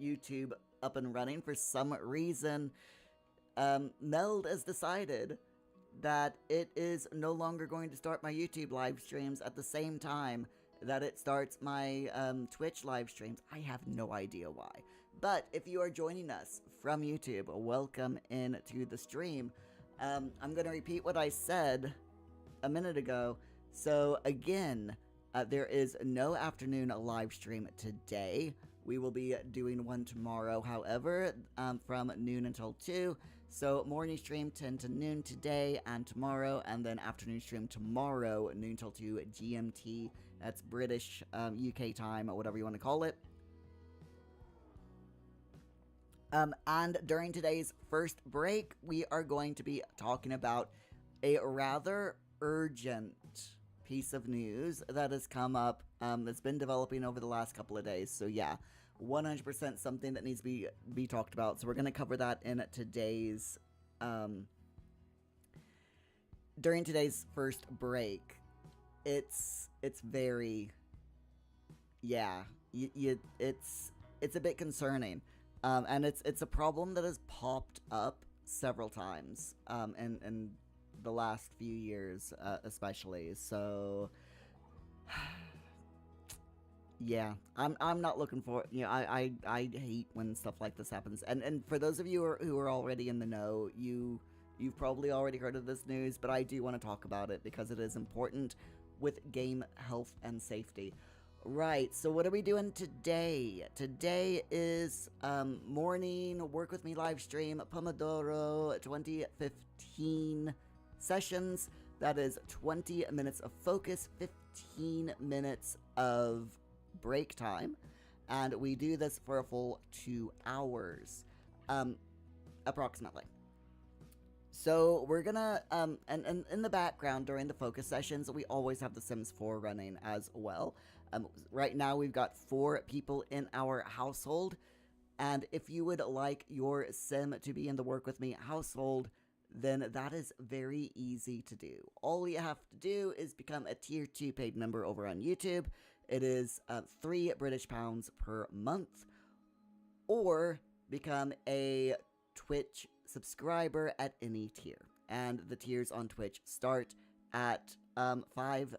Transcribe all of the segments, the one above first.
YouTube up and running, for some reason, Meld has decided that it is no longer going to start my YouTube live streams at the same time that it starts my Twitch live streams. I have no idea why. But if you are joining us from YouTube, welcome in to the stream. I'm going to repeat what I said a minute ago. So again, there is no afternoon live stream today. We will be doing one tomorrow, however, from noon until 2. So morning stream 10 to noon today and tomorrow, and then afternoon stream tomorrow, noon till 2 GMT. That's British, UK time, or whatever you want to call it. And during today's first break, we are going to be talking about a rather urgent piece of news that has come up, that's been developing over the last couple of days. So yeah, 100% something that needs to be talked about. So we're going to cover that in today's, during today's first break. It's very, yeah, it's a bit concerning. And it's a problem that has popped up several times, in the last few years, especially. So, yeah, I'm not looking for, I hate when stuff like this happens. And for those of you who are already in the know, you've probably already heard of this news, but I do want to talk about it because it is important with game health and safety. Right, so what are we doing today? Today is morning work with me live stream, Pomodoro 2015 sessions. That is 20 minutes of focus, 15 minutes of break time, and we do this for a full 2 hours, approximately. So we're gonna, and in the background during the focus sessions, we always have The Sims 4 running as well. Right now we've got 4 people in our household, and if you would like your sim to be in the Work With Me household, then that is very easy to do. All you have to do is become a tier 2 paid member over on YouTube. It is £3 British per month, or become a Twitch subscriber at any tier. And the tiers on Twitch start at $5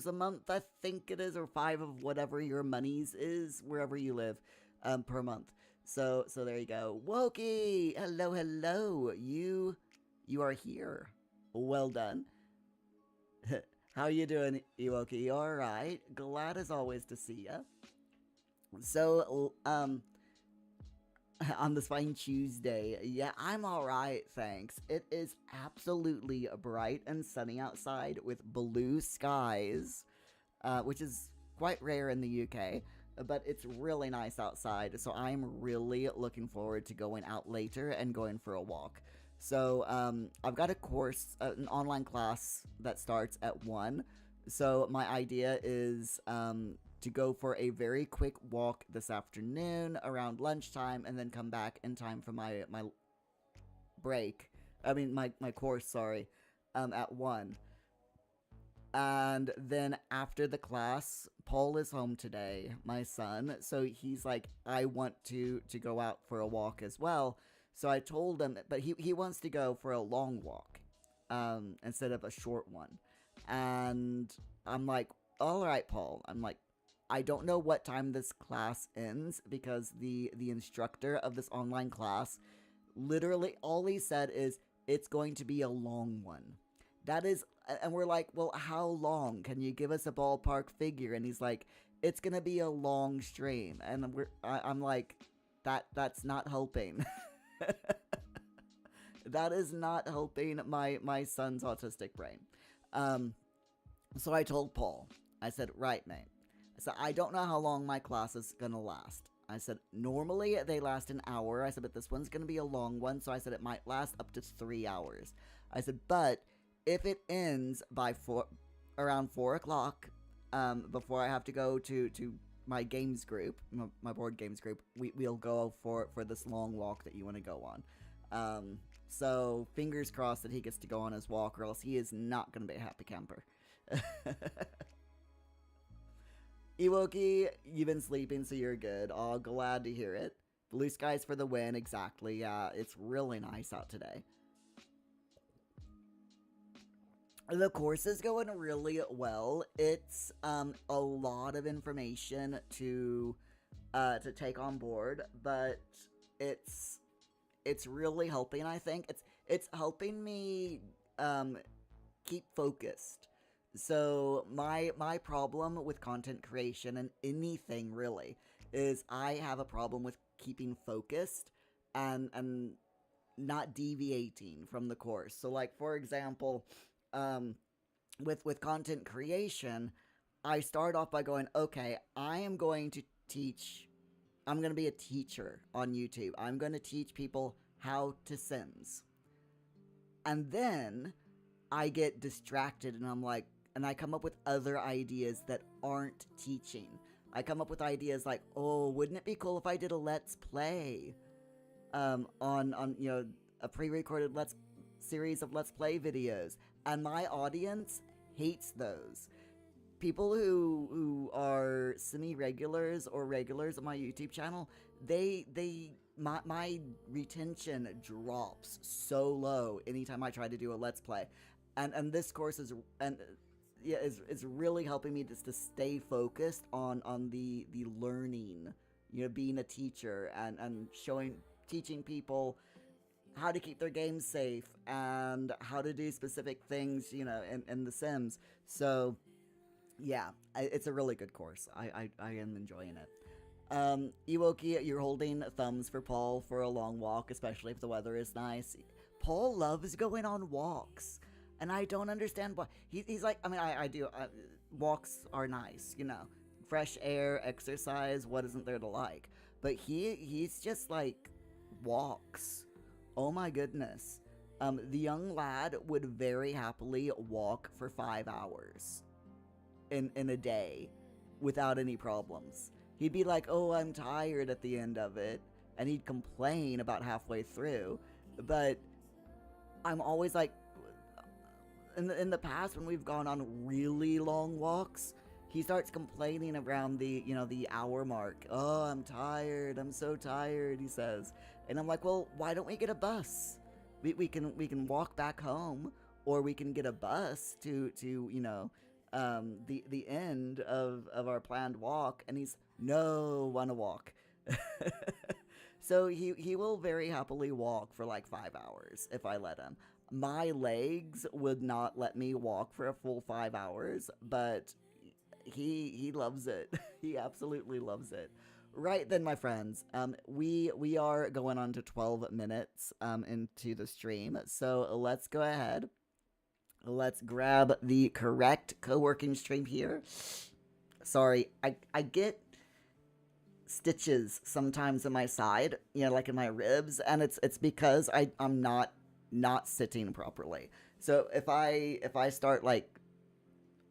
a month, I think it is, or 5 of whatever your monies is, wherever you live, per month. So there you go. Wokey! Hello, hello. You are here. Well done. How you doing, Iwoki? You alright? Glad as always to see ya. So, on this fine Tuesday, yeah, I'm alright, thanks. It is absolutely bright and sunny outside with blue skies, which is quite rare in the UK, but it's really nice outside, so I'm really looking forward to going out later and going for a walk. So, I've got a course, an online class that starts at 1, so my idea is, to go for a very quick walk this afternoon around lunchtime, and then come back in time for my break. I mean, my course, sorry, at 1. And then after the class, Paul is home today, my son, so he's like, I want to go out for a walk as well. So I told him, but he wants to go for a long walk, instead of a short one. And I'm like, all right, Paul. I'm like, I don't know what time this class ends, because the instructor of this online class, literally all he said is, it's going to be a long one. That is, and we're like, well, how long? Can you give us a ballpark figure? And he's like, it's going to be a long stream. And I'm like, that's not helping. That is not helping my son's autistic brain. So I told Paul, I said, right, mate. I said, I don't know how long my class is going to last. I said, normally they last an hour. I said, but this one's going to be a long one. So I said, it might last up to 3 hours. I said, but if it ends by around 4 o'clock, before I have to go to my games group, my board games group, we'll go for this long walk that you want to go on. So fingers crossed that he gets to go on his walk, or else he is not going to be a happy camper. Ewoki, you've been sleeping, so you're good. Oh, glad to hear it. Blue skies for the win, exactly. Yeah, it's really nice out today. The course is going really well. It's a lot of information to take on board, but it's it's really helping. I think it's helping me keep focused. So my problem with content creation and anything really is I have a problem with keeping focused and not deviating from the course. So like for example, um with content creation, I start off by going, okay, I am going to teach I'm going to be a teacher on YouTube. I'm going to teach people how to Sims. And then I get distracted and I'm like, and I come up with other ideas that aren't teaching. I come up with ideas like, oh, wouldn't it be cool if I did a let's play on a pre-recorded let's series of let's play videos, and my audience hates those. People who are semi-regulars or regulars on my YouTube channel, my retention drops so low anytime I try to do a let's play, and this course is really helping me just to stay focused on the learning, being a teacher and teaching people how to keep their games safe and how to do specific things, in The Sims. So yeah, it's a really good course. I am enjoying it. Iwoki, you're holding thumbs for Paul for a long walk, especially if the weather is nice. Paul loves going on walks, and I don't understand why. He's like, I mean, I do. Walks are nice, fresh air, exercise. What isn't there to like? But he's just like walks. Oh my goodness. The young lad would very happily walk for 5 hours in a day without any problems. He'd be like, oh, I'm tired at the end of it, and he'd complain about halfway through. But I'm always like, in the past when we've gone on really long walks, he starts complaining around the hour mark. Oh, I'm tired, I'm so tired, he says. And I'm like, well, why don't we get a bus? We can walk back home, or we can get a bus to the end of our planned walk. And he's, no, wanna walk. So he will very happily walk for like 5 hours if I let him. My legs would not let me walk for a full 5 hours, but he loves it. He absolutely loves it. Right then, my friends, we are going on to 12 minutes into the stream, so let's go ahead. Let's grab the correct co-working stream here. Sorry, I get stitches sometimes in my side, like in my ribs, and it's because I'm not sitting properly. So if I start like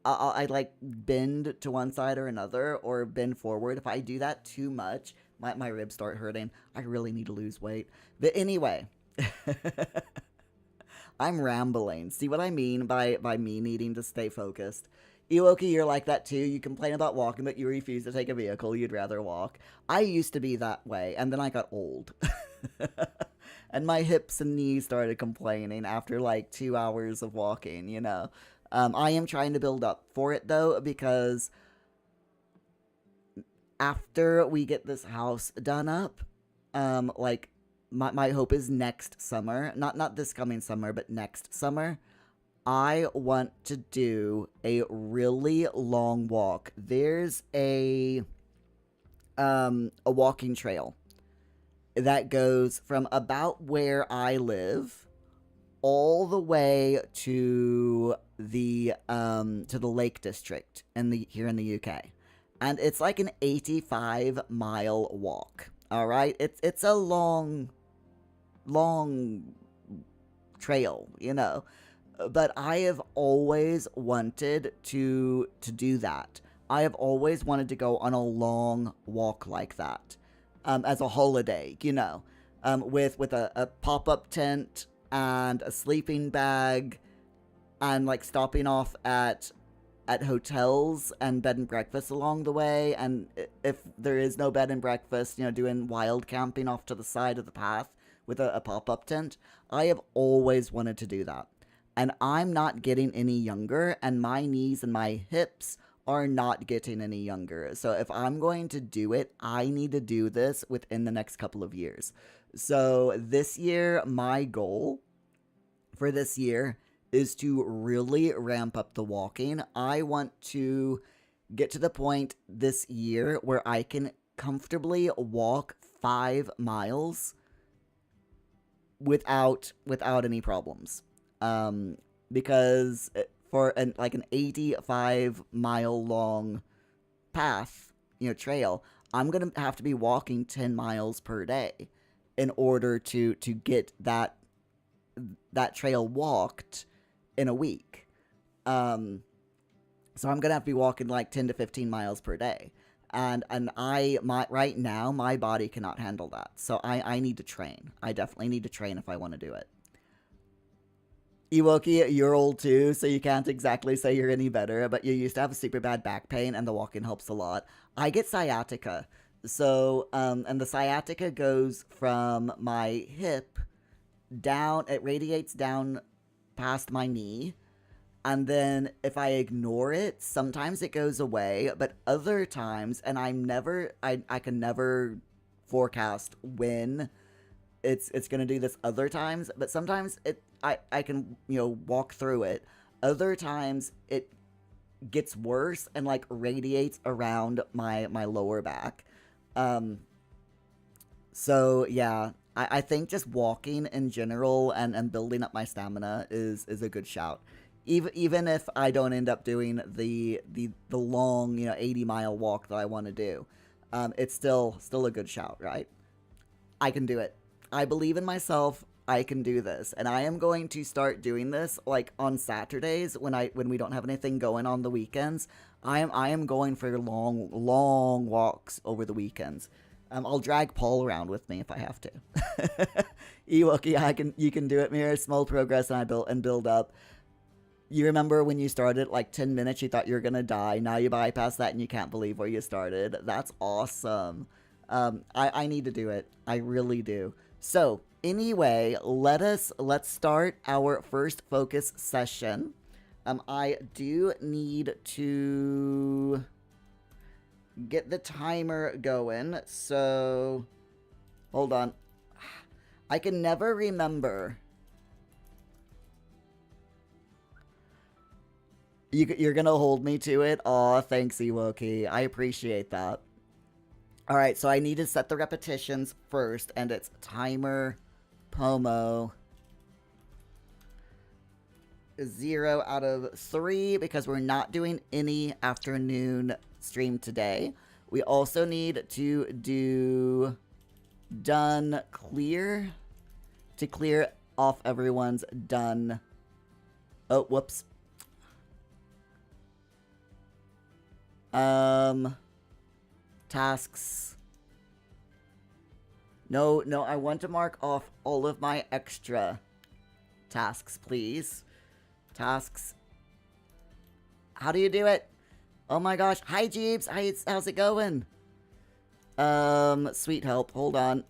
I like bend to one side or another, or bend forward. If I do that too much, my ribs start hurting. I really need to lose weight. But anyway, I'm rambling. See what I mean by me needing to stay focused? Iwoki, you're like that too. You complain about walking, but you refuse to take a vehicle. You'd rather walk. I used to be that way, and then I got old. And my hips and knees started complaining after like 2 hours of walking, I am trying to build up for it though, because after we get this house done up, like my hope is next summer, not this coming summer, but next summer, I want to do a really long walk. There's a walking trail that goes from about where I live all the way to the Lake District here in the UK. And it's like an 85-mile walk. All right? It's a long trail, But I have always wanted to do that. I have always wanted to go on a long walk like that. As a holiday, with a pop-up tent and a sleeping bag, and like stopping off at at hotels and bed and breakfast along the way, and if there is no bed and breakfast, doing wild camping off to the side of the path with a pop-up tent. I have always wanted to do that. And I'm not getting any younger, and my knees and my hips are not getting any younger. So if I'm going to do it, I need to do this within the next couple of years. So this year, my goal for this year is to really ramp up the walking. I want to get to the point this year where I can comfortably walk 5 miles without any problems. Because for an 85-mile long path, trail, I'm gonna have to be walking 10 miles per day in order to get that trail walked in a week. So I'm gonna have to be walking 10 to 15 miles per day, and right now my body cannot handle that. So I need to train. I definitely need to train if I want to do it. Ewoki, you're old too, so you can't exactly say you're any better, but you used to have a super bad back pain, and the walking helps a lot. I get sciatica. So, and the sciatica goes from my hip down, it radiates down past my knee, and then if I ignore it, sometimes it goes away, but other times, and I can never forecast when it's gonna do this other times, but sometimes I can walk through it. Other times it gets worse and radiates around my lower back. So yeah, I think just walking in general and building up my stamina is a good shout. Even if I don't end up doing the long 80-mile walk that I want to do, it's still a good shout, right? I can do it. I believe in myself. I can do this, and I am going to start doing this on Saturdays when we don't have anything going on the weekends. I am going for long walks over the weekends. I'll drag Paul around with me if I have to. Ewoki, you can do it, Mirror. Small progress, and build up. You remember when you started 10 minutes, you thought you were gonna die. Now you bypass that, and you can't believe where you started. That's awesome. I need to do it. I really do. So anyway, let's start our first focus session. I do need to get the timer going, so hold on. I can never remember. You're gonna hold me to it? Aw, thanks, Ewoki. I appreciate that. Alright, so I need to set the repetitions first, and it's timer, Pomo, 0 out of 3, because we're not doing any afternoon stream today. We also need to do done clear to clear off everyone's done. Oh, whoops. Tasks. No, I want to mark off all of my extra tasks, please. Tasks. How do you do it? Oh my gosh. Hi, Jeeves. How's it going? Sweet help. Hold on.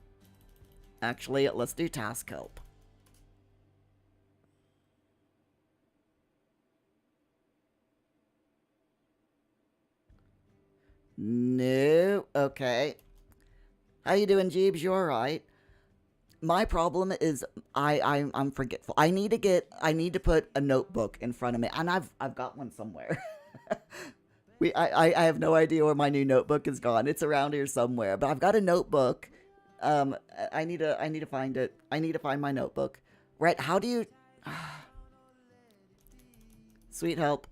Actually, let's do task help. No. Okay. How you doing, Jeeves? You alright? My problem is I'm forgetful. I need to put a notebook in front of me, and I've got one somewhere. I have no idea where my new notebook is gone. It's around here somewhere, but I've got a notebook. I need to find it. I need to find my notebook. Right? How do you? Sweet help.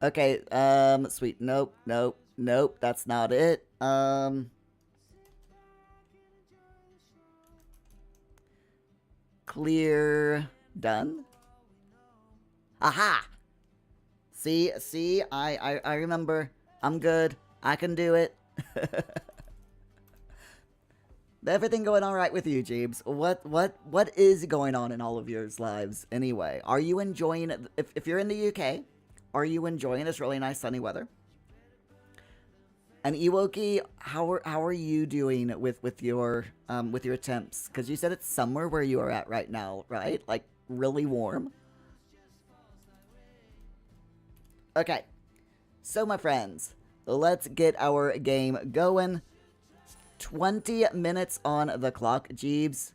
Okay, sweet. Nope. That's not it. Clear. Done. Aha! See, I remember. I'm good. I can do it. Everything going all right with you, Jeebs? What is going on in all of your lives anyway? Are you enjoying it? If you're in the UK, are you enjoying this really nice sunny weather? And Iwoki, how are you doing with your temps? Because you said it's summer where you are at right now, right? Like really warm. Okay, so my friends, let's get our game going. 20 minutes on the clock, Jeebs.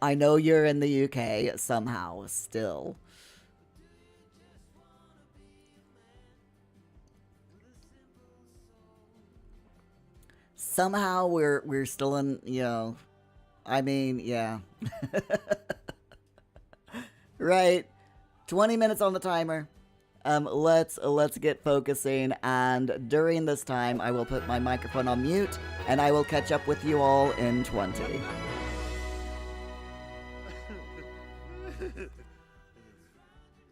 I know you're in the UK somehow still. Somehow we're still in, I mean, yeah. Right. 20 minutes on the timer. Let's get focusing, and during this time I will put my microphone on mute and I will catch up with you all in 20.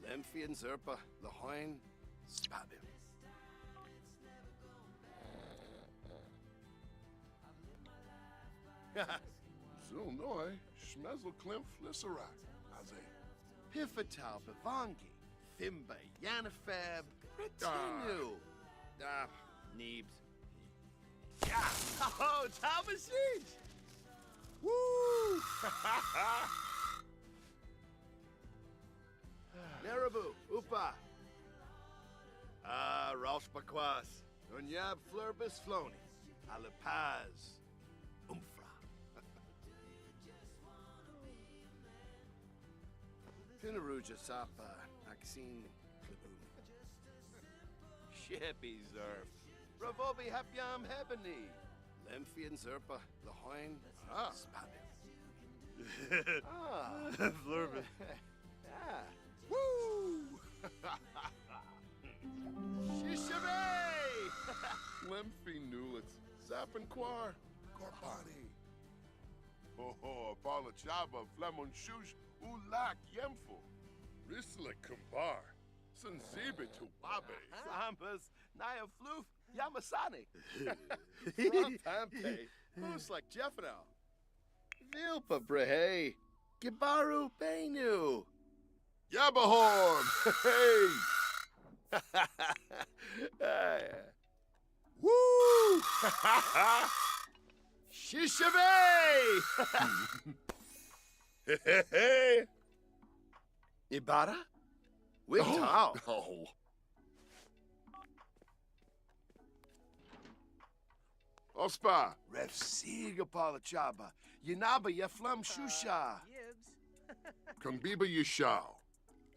Lemphian Zerpa, Lahoin, Spabim. Zulnoi, Schmezel Klim Flisserak, Aze. Pifatal Bavangi, Thimba Yanifab, Retinu. Neebs. Oh, Talmashid! Woo! Narabu, Upa. Rosh Bakwas, Unyab Flurbis Floni, Alapaz, Umfra. Pinaruja Sapa, Axine, Klabum. Shippy Zerf, Ravobi Hapyam Hebony, Lemphian Zerpa, Lahoin, Spabim. Flurbis. Woo! Shishabay! Lemfi Nulitz, Zappenquar, Corbani. Oh, Apollo Chaba, Flemon Shush, Ulak Yemful, Rislik Kumbar, Sanzibe Tubabe. Sambas, Naya Floof, Yamasani. Pampe, who's like Jeffano? Vilpa Brehe, Gibaru Benu. Yabahorn! Hey! Woo! Shishabay! Hey! Ibara? Wigtao. Oh. Ospa! Ref Siga Palachaba. Yanaba Yaflam Shusha. Kumbiba Yishao.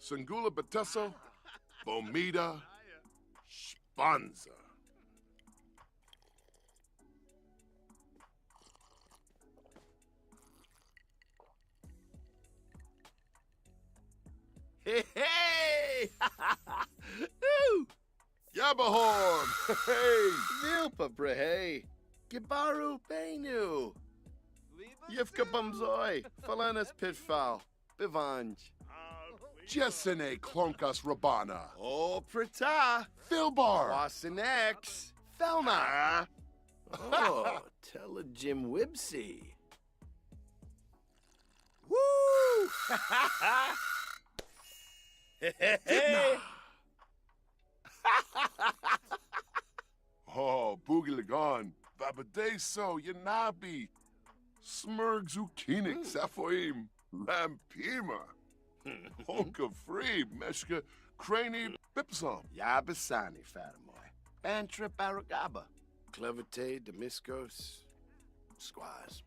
Sangula Batesso. Bomita. Spanza. Hey, hey! Ooh! Yabahorn! Hey! Vilpa Brehe. Gibaru Benu. Yivka Bumzoi. Falanas Pitfall. Bivanj. Jessene Klonkas Rabana. Oh, Prata. Philbar. Wasanex. Felna. Oh, tell a Jim Wibsey. Woo! Hey! Oh, Boogie Lagon. Babadeso, Yanabi. Smurg Zukinik, Safoim. Lampima. Honka Free, Meshka, Craney, Bipsum. Yabasani, Fatamoy. Bantra Baragaba. Clevite, Demiscos. Squaz.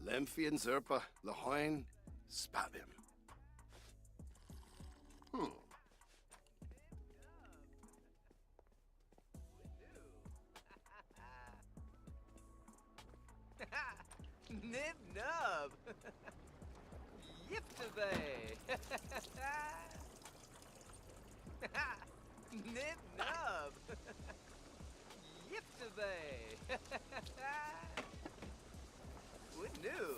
Lemphian Zerpa, Lahoin, Spabim. Nib nub. Yiftavay. Nib nub. Yiftavay. What new?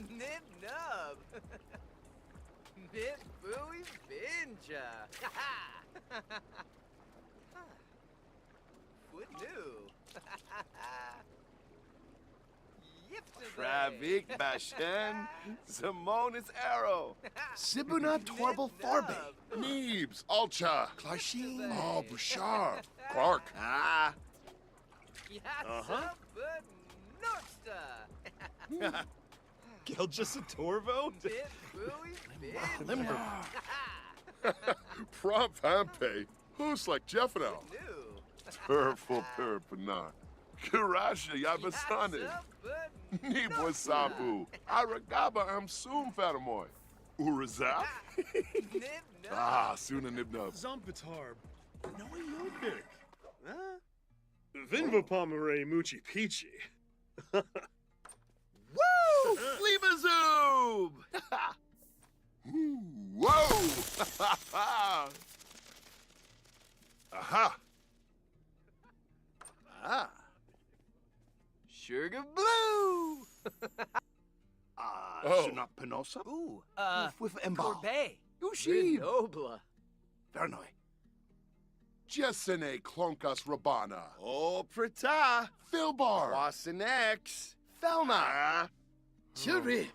Nib nub. Nib booey binja. what new? Pravik Bashen, Zamonis Arrow, Sibuna Torble Farbe, Neebs, Alcha, Klarshin, Oh, Bouchard, Clark. Ah, Uh-huh. Northstar. Geljasatorvo? Bit buoy, bit. Limber, Prompt Hampe, who's like Jeffino? New. Purple Purpana. Kirasha Yabasane. Nibwa Sabu. Aragaba Amsum Fatamoy. Uraza? Nib Ah, Suna Nibnub. Zompitarb. Noi Nopik. Huh? Vinva Pomere Muchi Peachy. Woo! Flebazoob! Whoa! Aha! Ah, Sugar blue. Oh. Sunat Penosa, Ooh, with Embal, Corbet. Ushib, Grenoble. Vernoy, Jessene Klonkas Rabana. Oh, Prita, Philbar. Wasenex, Felna, Chirip,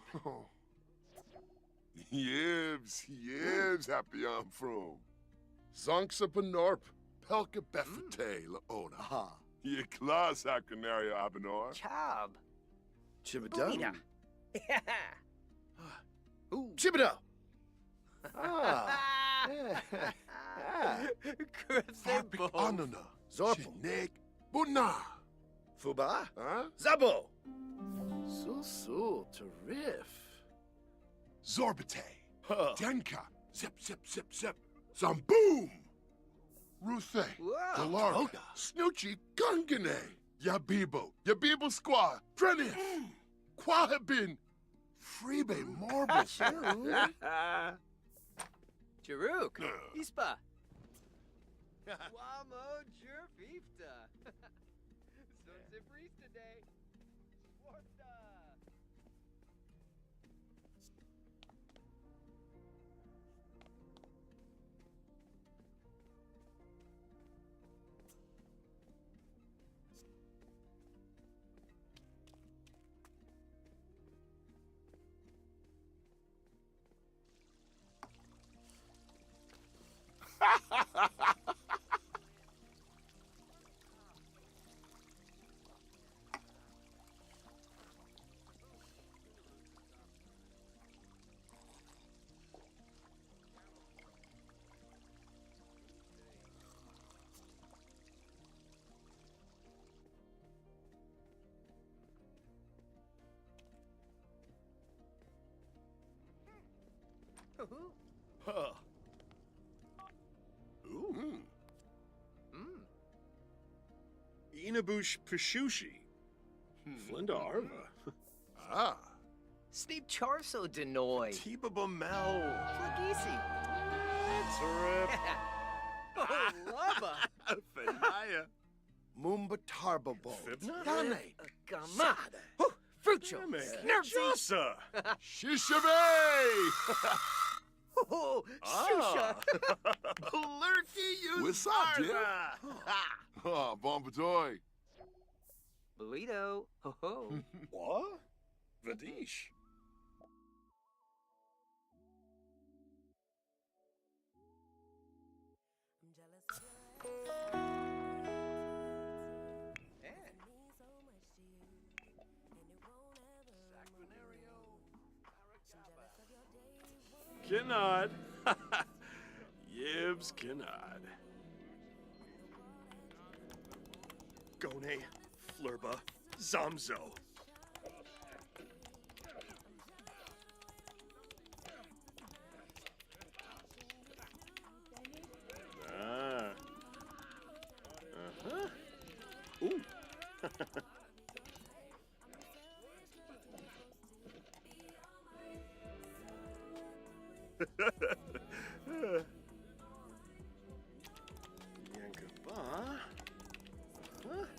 Yibs, happy I'm from. Zonksa Panorp, Pelka Befete, Laona. Aha, Ye class Hakunaria Abenor. Cobb. Chibadon, Ooh. Chibido. Ah, Crips and Harpic Bones. Anana. Zorpal, Chinek Buna. Fuba, Huh? Zabo, Susu, Tarif, Zorbite. Huh. Denka. Zip, zip, zip, zip. Zamboom. Ruthe. Wow. Galarga. Toga. Snoochie Gungane. Yabibo. Yabibo Squaw. Trenif. Quahabin. Freebe Marble. Jaruk. Ispa. Wamo Jerfifta. Sunse Priest today. Swarta. Huh. Ooh. Inabush Pishushi. Flinda Arva. Ah. Sneep Charso Denoy. Tiba Bamel. Flagisi. Trip. Oh, Lava. Fenaya. Mumba Tarbabo, Fibna? Dane, Gama. Frucho. Snurpsy. Jasa. Shishabe. Oh, Shusha. Lurky, you What's up, dude? Ah, Bombadoy. Burrito. Ho ho. What? Vadish. Kinod. Yibs Kinod. Gone, Flurba, Zamzo. Ah. Uh-huh. Ooh. Yankaba. Huh?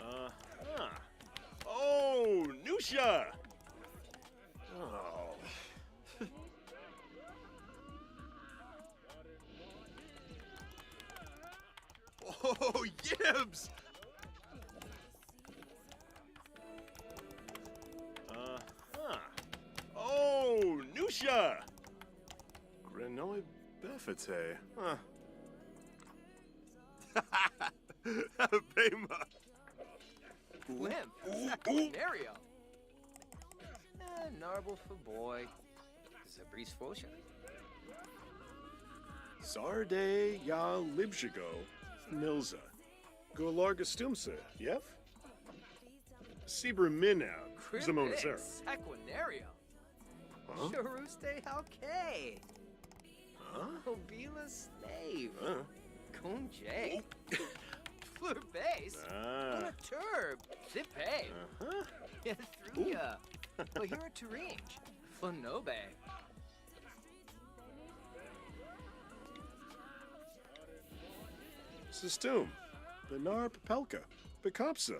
Uh-huh. Oh, Nusha! Oh. Oh, Yibs! Oh, Nusha! Grenouille Befete. Huh. Bema. Limp. Sacunario. Narble for boy. Zabris Fosha. Sarde ya Libshigo. Milza. Golargastumsa. Yev? Sibra Minau. Zamona Sarah. Sacunario. Huh? Sharuste Halke. Huh? Obila Slave. Huh? Kunje. Fleur Base. Ah. Turb. Zippe. Uh-huh. Thruya. Bahira Turinge. Flanobe. Sistum. Benar Papelka. Picopsa.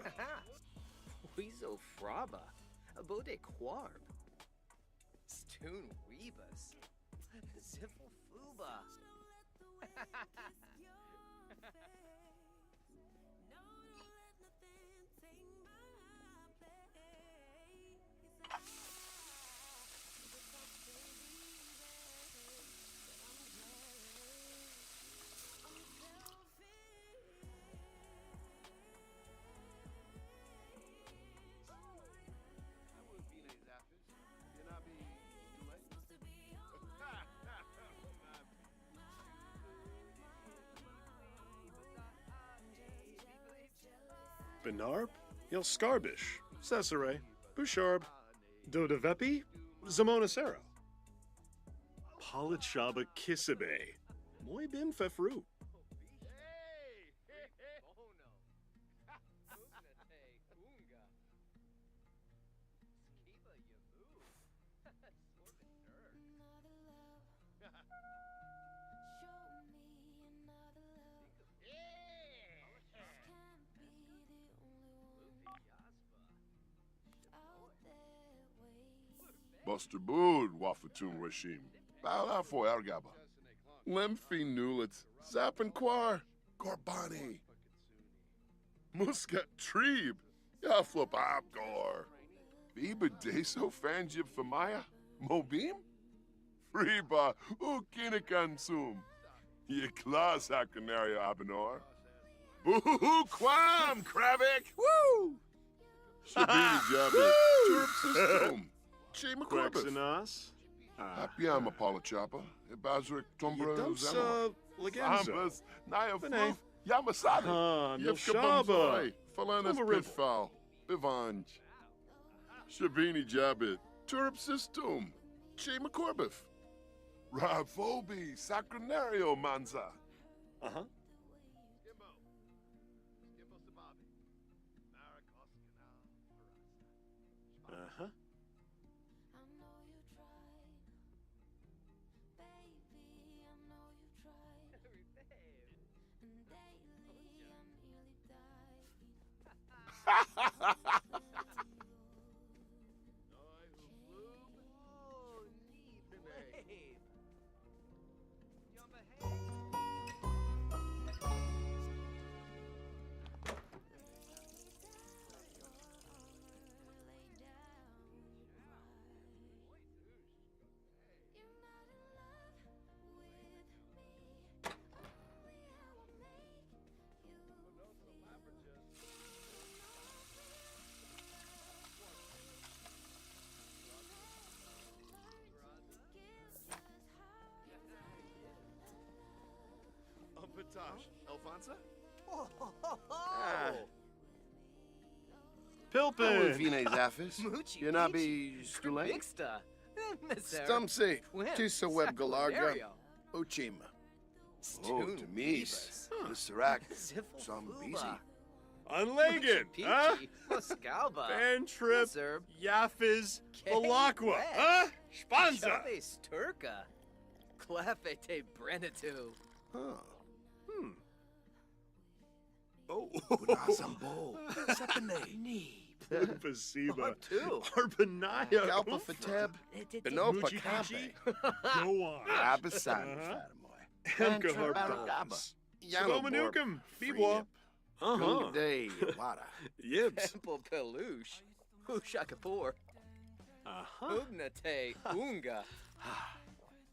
Weasel Fraba. Abode Quarb. Stoon Rebus. Ziffle Fuba. Benarp, Yelskarbish, Cesare, Busharb, Dodavepi, Zamonacero. Polichaba Kissibe, Moibin Fefru. Buster Bood, Wafatun Rashim. Bala for Argaba. Lemfi Nulet, Zappenquar, Gorbani. Muscat Treeb, Yaflop Abgor. Biba Deso Fanjib Famaya, Mobim? Freeba, Ukinakansum. Ye class Hakunaria Abenor. Boo Quam, Kravik! Woo! Shabini Jabba, Turp System. Quexanas. Happyama Polichapa, Ibazrik Tumbra Yedumsa Legenza. Ambas, Naya Bene. Fuf, Yamasadi, Ah, Yevkabumzai, Milshaba. Falanas Umaribble. Pitfall, Bivanj, Shabini Jabit, Turp System, Chima Corbif, Ravobi, Sacranario Manza. Uh-huh. Uh-huh. Patosh, Alfonso? Pilpin. Vine Zaffis. Muchi. Yanabi Stule. Bixta. Stumsy. Tisa Web Galarga. Uchima. Oh, Stoon Demise. Sirac. Ziffle Some Fuba. busy. Unlegan. Huh? Muscalba. Fantrip. Zerb. Yafiz. K. Balakwa. West. Huh? Spanza. Chavez Turca. Clefete Brenitu. Huh. Oh, Bunasambo. Sepane. Pasiba. Two. Arbanaya. Galpa Fateb. Benopa Muchi Cabe. Go on. Abasan Uh-huh. Fatamoy. Emka Balagaba. Harbas. Sabomanukum, Bebois. Uh-huh. Day, Wada. Yibs. Temple Peluche. Ushakapur. Uh-huh. Ugnate Unga.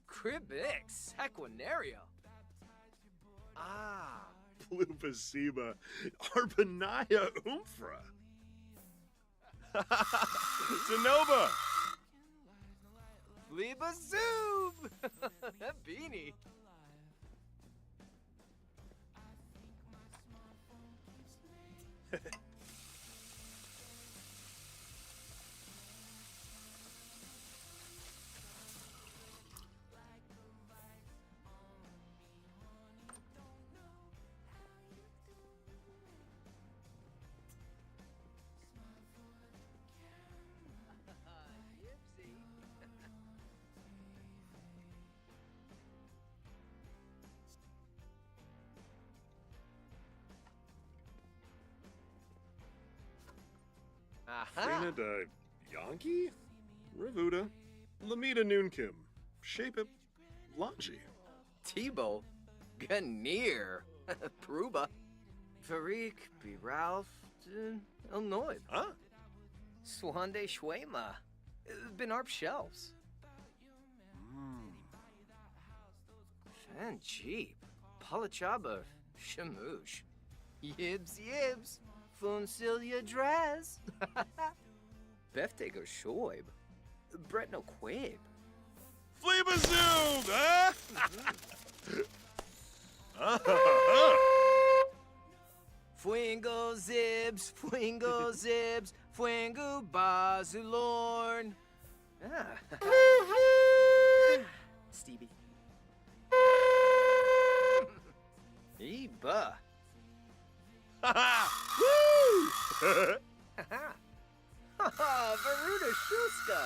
Cribix Sequinario. Ah. Plupaceba. Arpanaya Umfra. Zenova. Liba Zoob. That beanie. Aha. Fina da Yankee? Revuda. Lamita Noonkim. Shapip. Lanchi. Tebow. Ganir. Pruba. Farik. B. Ralph. Illinois. Huh? Swande Schwema. Benarp Shelves. Fan Jeep. Palachaba. Shamoosh. Yibs Yibs. Funcilia Draz. Beftego Shoib. Bretno Quabe. Fleabazoo! Huh? Fuingo Zibs. Fuingo Zibs. Fuingo Bazulorn. Ah. Stevie. Eba. Woo! Haha, Veruda Shuska.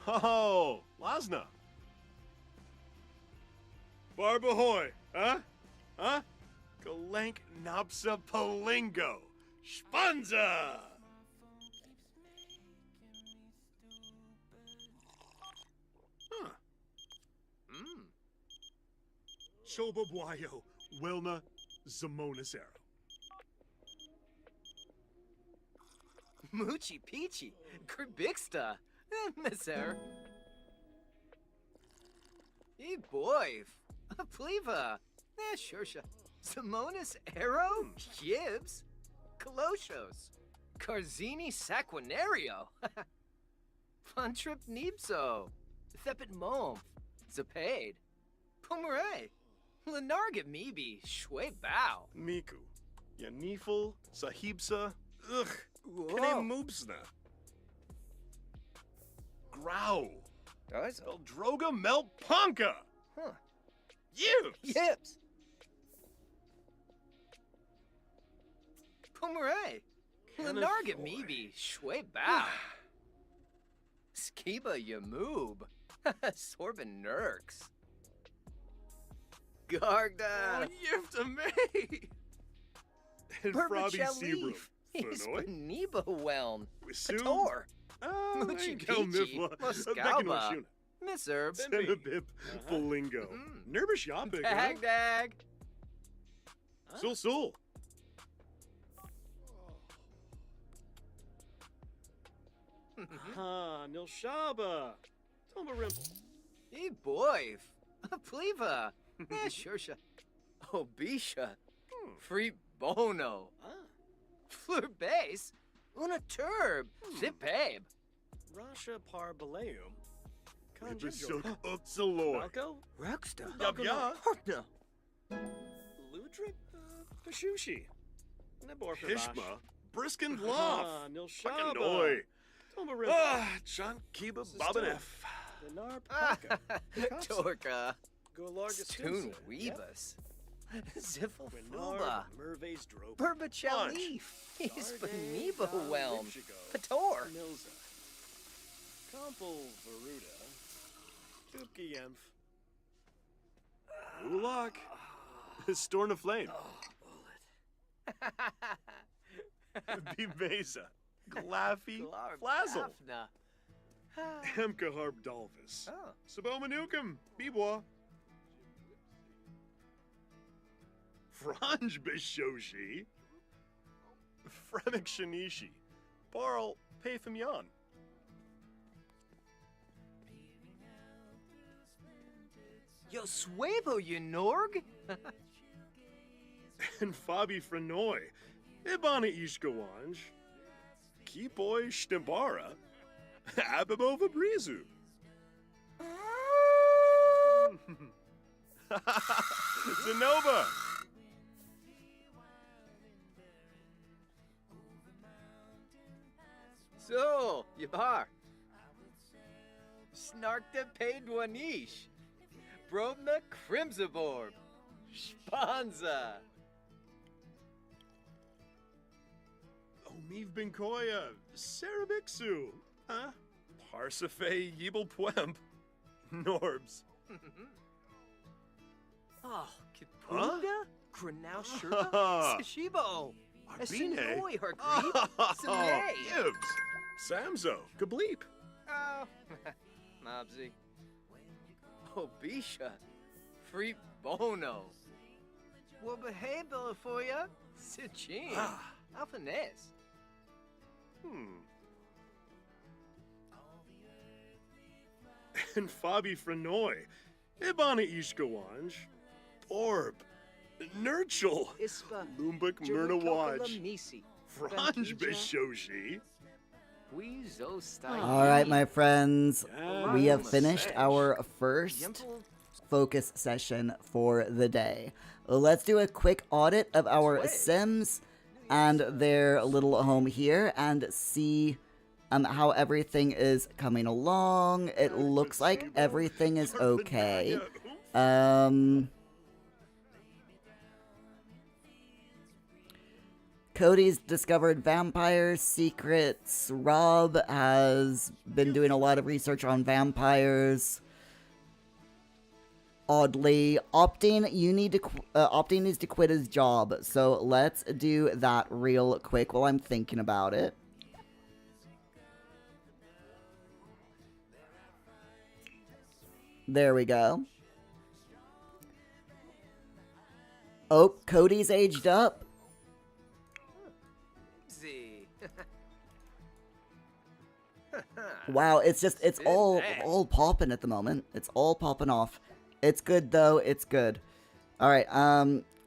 Oh, Lasna. Barbahoy, huh? Huh? Galank Napsa Palingo. Spanza! Huh. Chobabuayo, Wilna, Zamonacero. Moochie Peachy. Kribixta. Misser. E boy. Pleva. Shursha. Simonis Arrow. Gibbs. Coloshos. Carzini Saquinario. Funtrip Nibso. Thepit Mom. Zapade. Pomeray. Lenarget Meebe. Shwe Bow. Miku. Yanifel, Sahibsa. Ugh. Whoa. Kane Moobsna. Growl. Does Eldroga Melponka. Huh. You. Yips. Pomeray. Lenarget Meebe. Shwe Bow. Skiba Yamoob. Sorbin Nurks. Gargda. Yift to me. And Frobby Seabrook. Hispaniba Whelm. Wisu. Pator. Moochie Moochie Peachy. Peachy. Muscalba. Miss Herb. Senabib. Bolingo. Nerbish Yapik. Bagdag. Sul. Ha, Nilshaba. Toma Rimple. Hey, boy. Pleva. Shursha. Obisha. Free Bono. Fleur Base. Una Turb. Zip Babe. Rasha Parbaleum. Ibisuk Uxaloy. Malco? Rexta. Yabya. Harpna. Ludric? Pashushi. Nebor Hishma. Briskin Bluff. Nilshaba. Fucking Noy. Toma Rimple. John Kiba Bobanef. Dinar Paka. Torka. Golargus Stoon Weebus. Ziffle Fuba. Merve's Drope. Burbachelif. Hispaniba Whelm. Pator. Milza. Compel Veruda. Tupki Yemph. Ulak. Storm of Flame. Be Mesa. Glaffy. Flazzle. Emka Harp Dalvis. Oh. Sabomanukum, Bibwa. Franj Bishoshi. Fremek Shinishi. Barl Pathamian. Yo suevo, you Norg. And Fabi Frenoy. Ibana Ishkawanj. Kiboy Stimbara. Abibova Brizu. Zenova. So, Yabar. Snarkta Paidwanish. Brobna Crimsaborb. Spanza. Omiv Benkoya. Sarabixu. Huh? Parsafe Yibel Pwemp. Norbs. Oh, Kipunda? Granau Sherpa? Sashibo. Arbine. Asinoy, her creep. Samay. Gibbs. Samzo. Kableep. Oh, Mobsy. Obisha. Free Bono. Well, behave for ya. Sichin. Alphaness. And Fabi Frenoy. Ibana Ishkawanj. Orb. Nurchel. Ispa. Lumbuk Myrnawaj. Misi. Franj Bishoshi. Weezo style. All right, my friends, we have Yeah. finished our first Yemple. focus session for the day. Let's do a quick audit of our Sway. Sims and their little home here and see how everything is coming along. It looks like everything is okay. Cody's discovered vampire secrets. Rob has been doing a lot of research on vampires. Oddly, Opting needs to quit his job. So let's do that real quick while I'm thinking about it. There we go. Oh, Cody's aged up. Z. Wow, it's Been all that. popping at the moment. It's all popping off. It's good though. It's good. All right.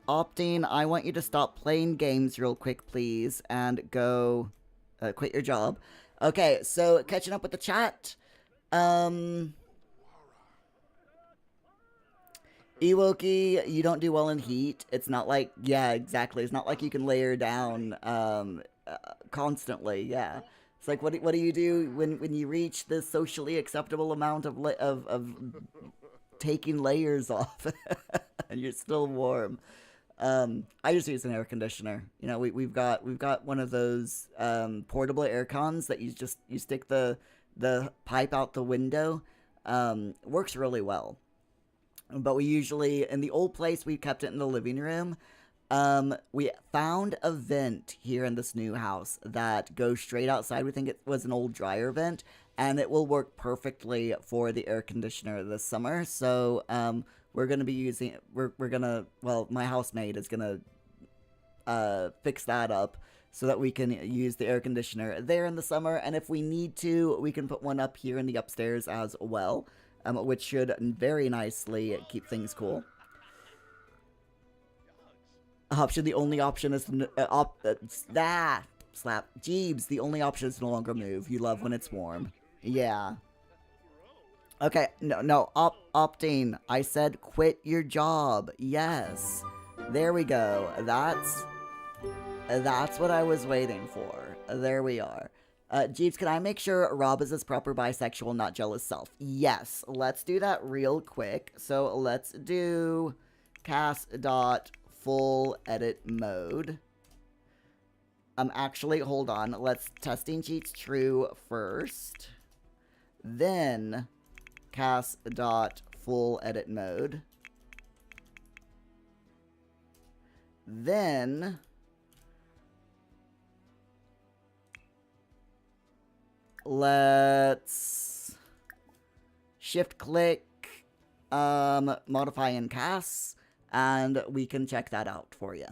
Opting, I want you to stop playing games real quick, please, and go quit your job. Okay. So catching up with the chat. Ewoki, you don't do well in heat. It's not like, yeah, exactly. It's not like you can layer down constantly. Yeah. It's like, what do you do when you reach the socially acceptable amount of taking layers off and you're still warm? I just use an air conditioner. You know, we've got one of those portable air cons that you stick the pipe out the window. Works really well. But we usually, in the old place, we kept it in the living room. We found a vent here in this new house that goes straight outside. We think it was an old dryer vent, and it will work perfectly for the air conditioner this summer. So, we're going to be using, my housemaid is going to fix that up so that we can use the air conditioner there in the summer. And if we need to, we can put one up here in the upstairs as well. Which should very nicely keep things cool. The only option is slap. Jeebs, the only option is to no longer move. You love when it's warm. Yeah. Okay, no, Opting. I said quit your job. Yes. There we go. That's what I was waiting for. There we are. Jeeves, can I make sure Rob is his proper bisexual, not jealous self? Yes, let's do that real quick. So let's do cast.full edit mode. Actually, hold on. Let's testing cheats true first. Then cast.full edit mode. Then let's shift-click, modify in CAS, and we can check that out for you.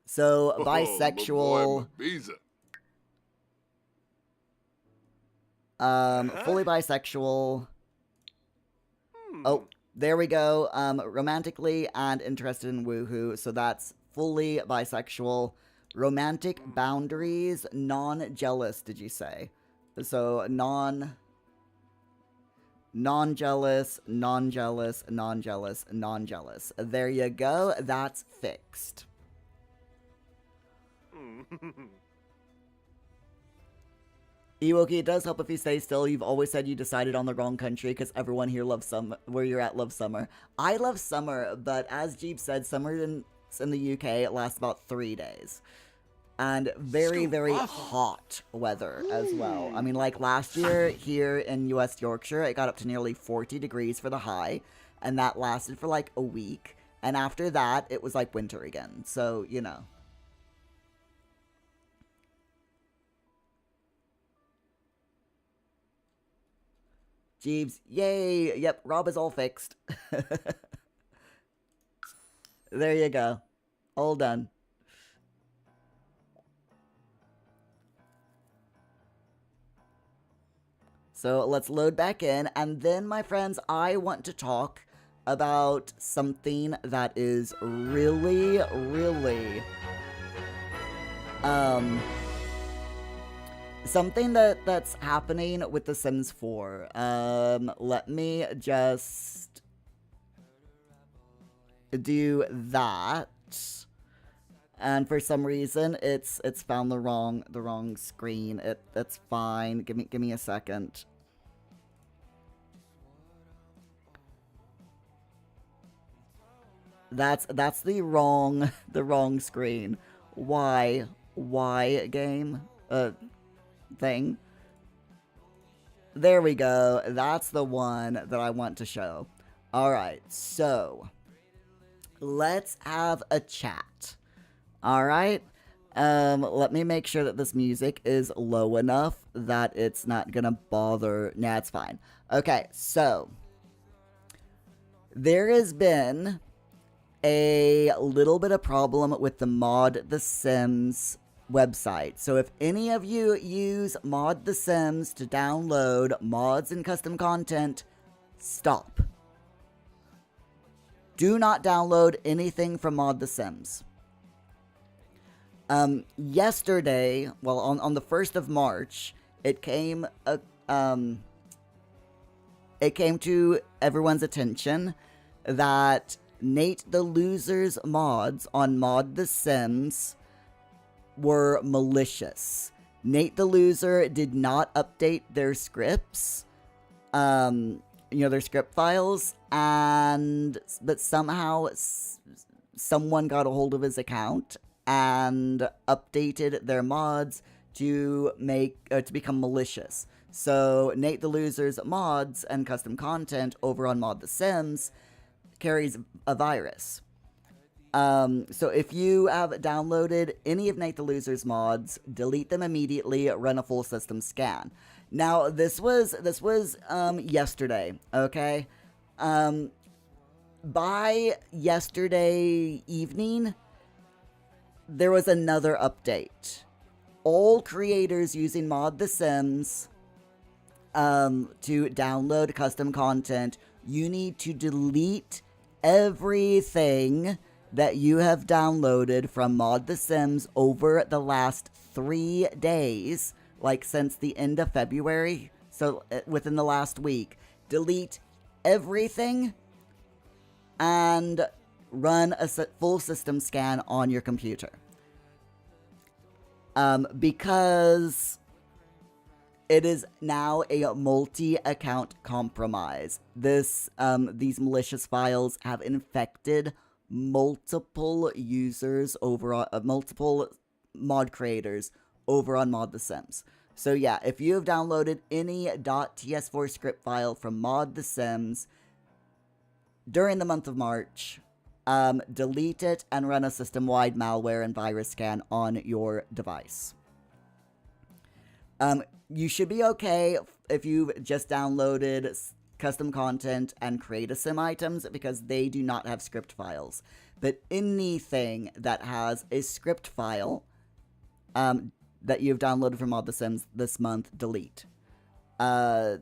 So, bisexual, fully bisexual. Oh, there we go. Romantically and interested in woohoo. So that's fully bisexual. Romantic boundaries, non-jealous, did you say? So non-jealous, non-jealous, non-jealous, non-jealous. There you go. That's fixed. Ewoki, it does help if you stay still. You've always said you decided on the wrong country because everyone here loves summer. Where you're at loves summer. I love summer, but as Jeep said, summer in the UK, it lasts about 3 days. And very, very hot weather as well. I mean, like last year here in US Yorkshire, it got up to nearly 40 degrees for the high. And that lasted for like a week. And after that, it was like winter again. So, you know. Jeeves, yay! Yep, Rob is all fixed. There you go. All done. So let's load back in, and then, my friends, I want to talk about something that is really, really, something that's happening with The Sims 4. Let me just do that. And for some reason, it's found the wrong screen. That's fine. Give me a second. That's the wrong screen. Why game thing? There we go. That's the one that I want to show. All right. So let's have a chat. All right. Let me make sure that this music is low enough that it's not gonna bother. Nah, it's fine. Okay, so there has been a little bit of problem with the Mod The Sims website. So if any of you use Mod The Sims to download mods and custom content, stop. Do not download anything from Mod The Sims. Yesterday, well, on the 1st of March, it came to everyone's attention that Nate the Loser's mods on Mod The Sims were malicious. Nate the Loser did not update their scripts, their script files, but somehow someone got a hold of his account and updated their mods to become malicious. So Nate the Loser's mods and custom content over on Mod The Sims carries a virus. So if you have downloaded any of Nate the Loser's mods, delete them immediately, run a full system scan. Now, this was yesterday, okay? By yesterday evening, there was another update. All creators using Mod The Sims to download custom content, you need to delete everything that you have downloaded from Mod The Sims over the last 3 days, like since the end of February, so within the last week. Delete everything and run a full system scan on your computer. Because it is now a multi-account compromise. These malicious files have infected multiple users over on, multiple mod creators over on Mod The Sims. So yeah, if you have downloaded any .ts4 script file from Mod The Sims during the month of March, delete it and run a system-wide malware and virus scan on your device. You should be okay if you've just downloaded custom content and create a sim items because they do not have script files. But anything that has a script file that you've downloaded from Mod The Sims this month, delete. Yeah.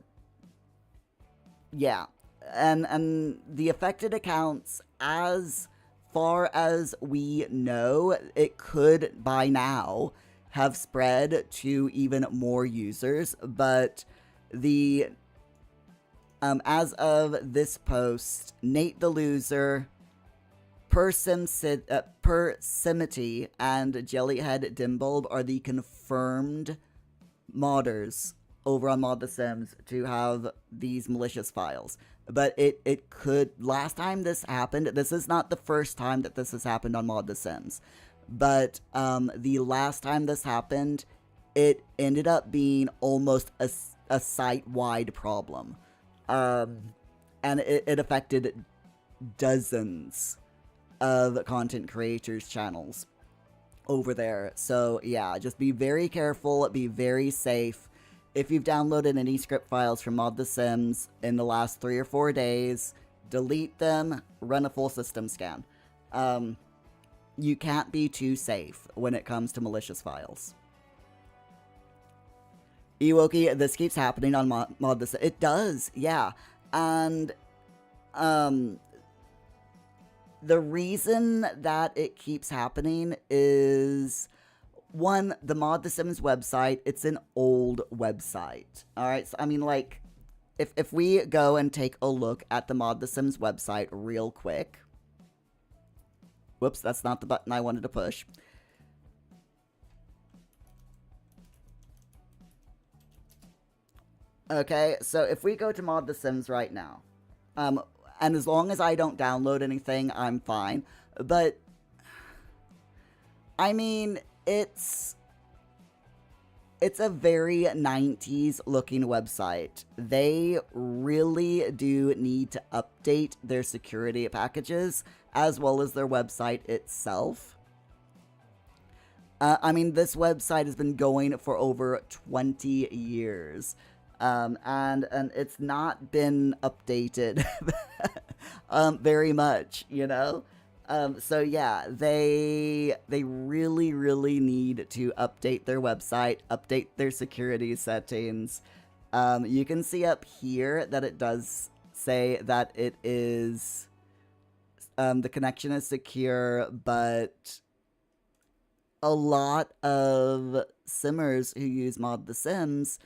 And the affected accounts, as far as we know, it could by now have spread to even more users, but the as of this post, Nate the Loser, Persimity, and Jellyhead Dimbulb are the confirmed modders over on Mod The Sims to have these malicious files. But it could, last time this happened, this is not the first time that this has happened on Mod The Sims, but the last time this happened, it ended up being almost a site-wide problem. And it affected dozens of content creators' channels over there. So yeah, just be very careful, be very safe. If you've downloaded any script files from Mod The Sims in the last 3 or 4 days, delete them, run a full system scan. You can't be too safe when it comes to malicious files. Ewoki, this keeps happening on Mod The Sims. It does, yeah. And the reason that it keeps happening is, one, the Mod The Sims website, it's an old website. Alright, so I mean, like, if we go and take a look at the Mod The Sims website real quick. Whoops, that's not the button I wanted to push. Okay, so if we go to Mod The Sims right now, and as long as I don't download anything, I'm fine. But, I mean, it's a very 90s looking website. They really do need to update their security packages as well as their website itself. I mean, this website has been going for over 20 years. And it's not been updated very much, you know? So yeah, they really, really need to update their website, update their security settings. You can see up here that it does say that it is, the connection is secure, but a lot of simmers who use Mod The Sims,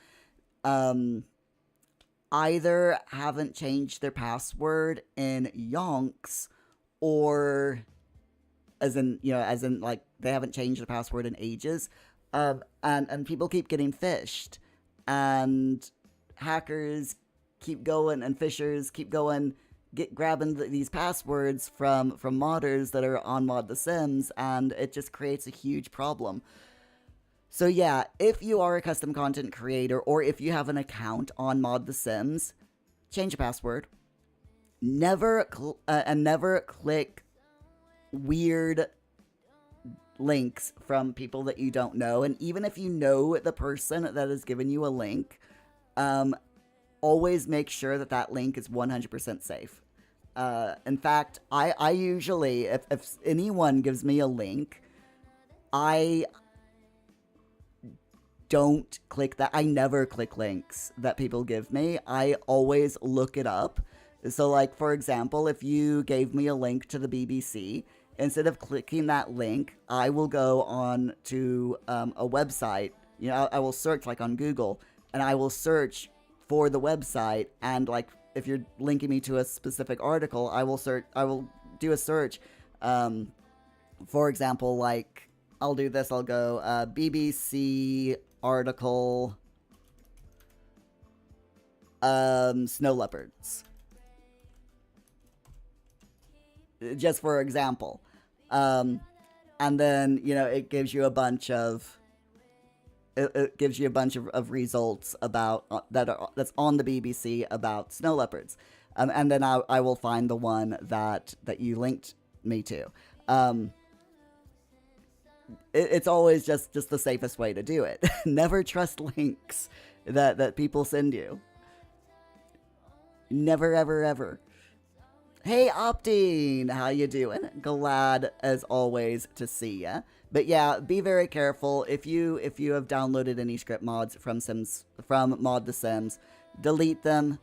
either haven't changed their password in yonks, or as in like they haven't changed their password in ages, and people keep getting phished, and hackers keep going, and phishers keep going, grabbing these passwords from modders that are on Mod The Sims, and it just creates a huge problem. So yeah, if you are a custom content creator, or if you have an account on Mod The Sims, change your password. Never click weird links from people that you don't know. And even if you know the person that has given you a link, always make sure that that link is 100% safe. In fact, I usually, if anyone gives me a link, I don't click that. I never click links that people give me. I always look it up. So, like, for example, if you gave me a link to the BBC, instead of clicking that link, I will go on to a website. You know, I will search, like, on Google, and I will search for the website, and, like, if you're linking me to a specific article, I will do a search. For example, like, I'll do this. I'll go BBC article snow leopards, just for example, and then, you know, it gives you a bunch of results about that's on the BBC about snow leopards, and then I will find the one that you linked me to. it's always just the safest way to do it. Never trust links that people send you. Never, ever, ever. Hey, Optine, how you doing? Glad, as always, to see ya. But yeah, be very careful. If you have downloaded any script mods from Mod The Sims, delete them.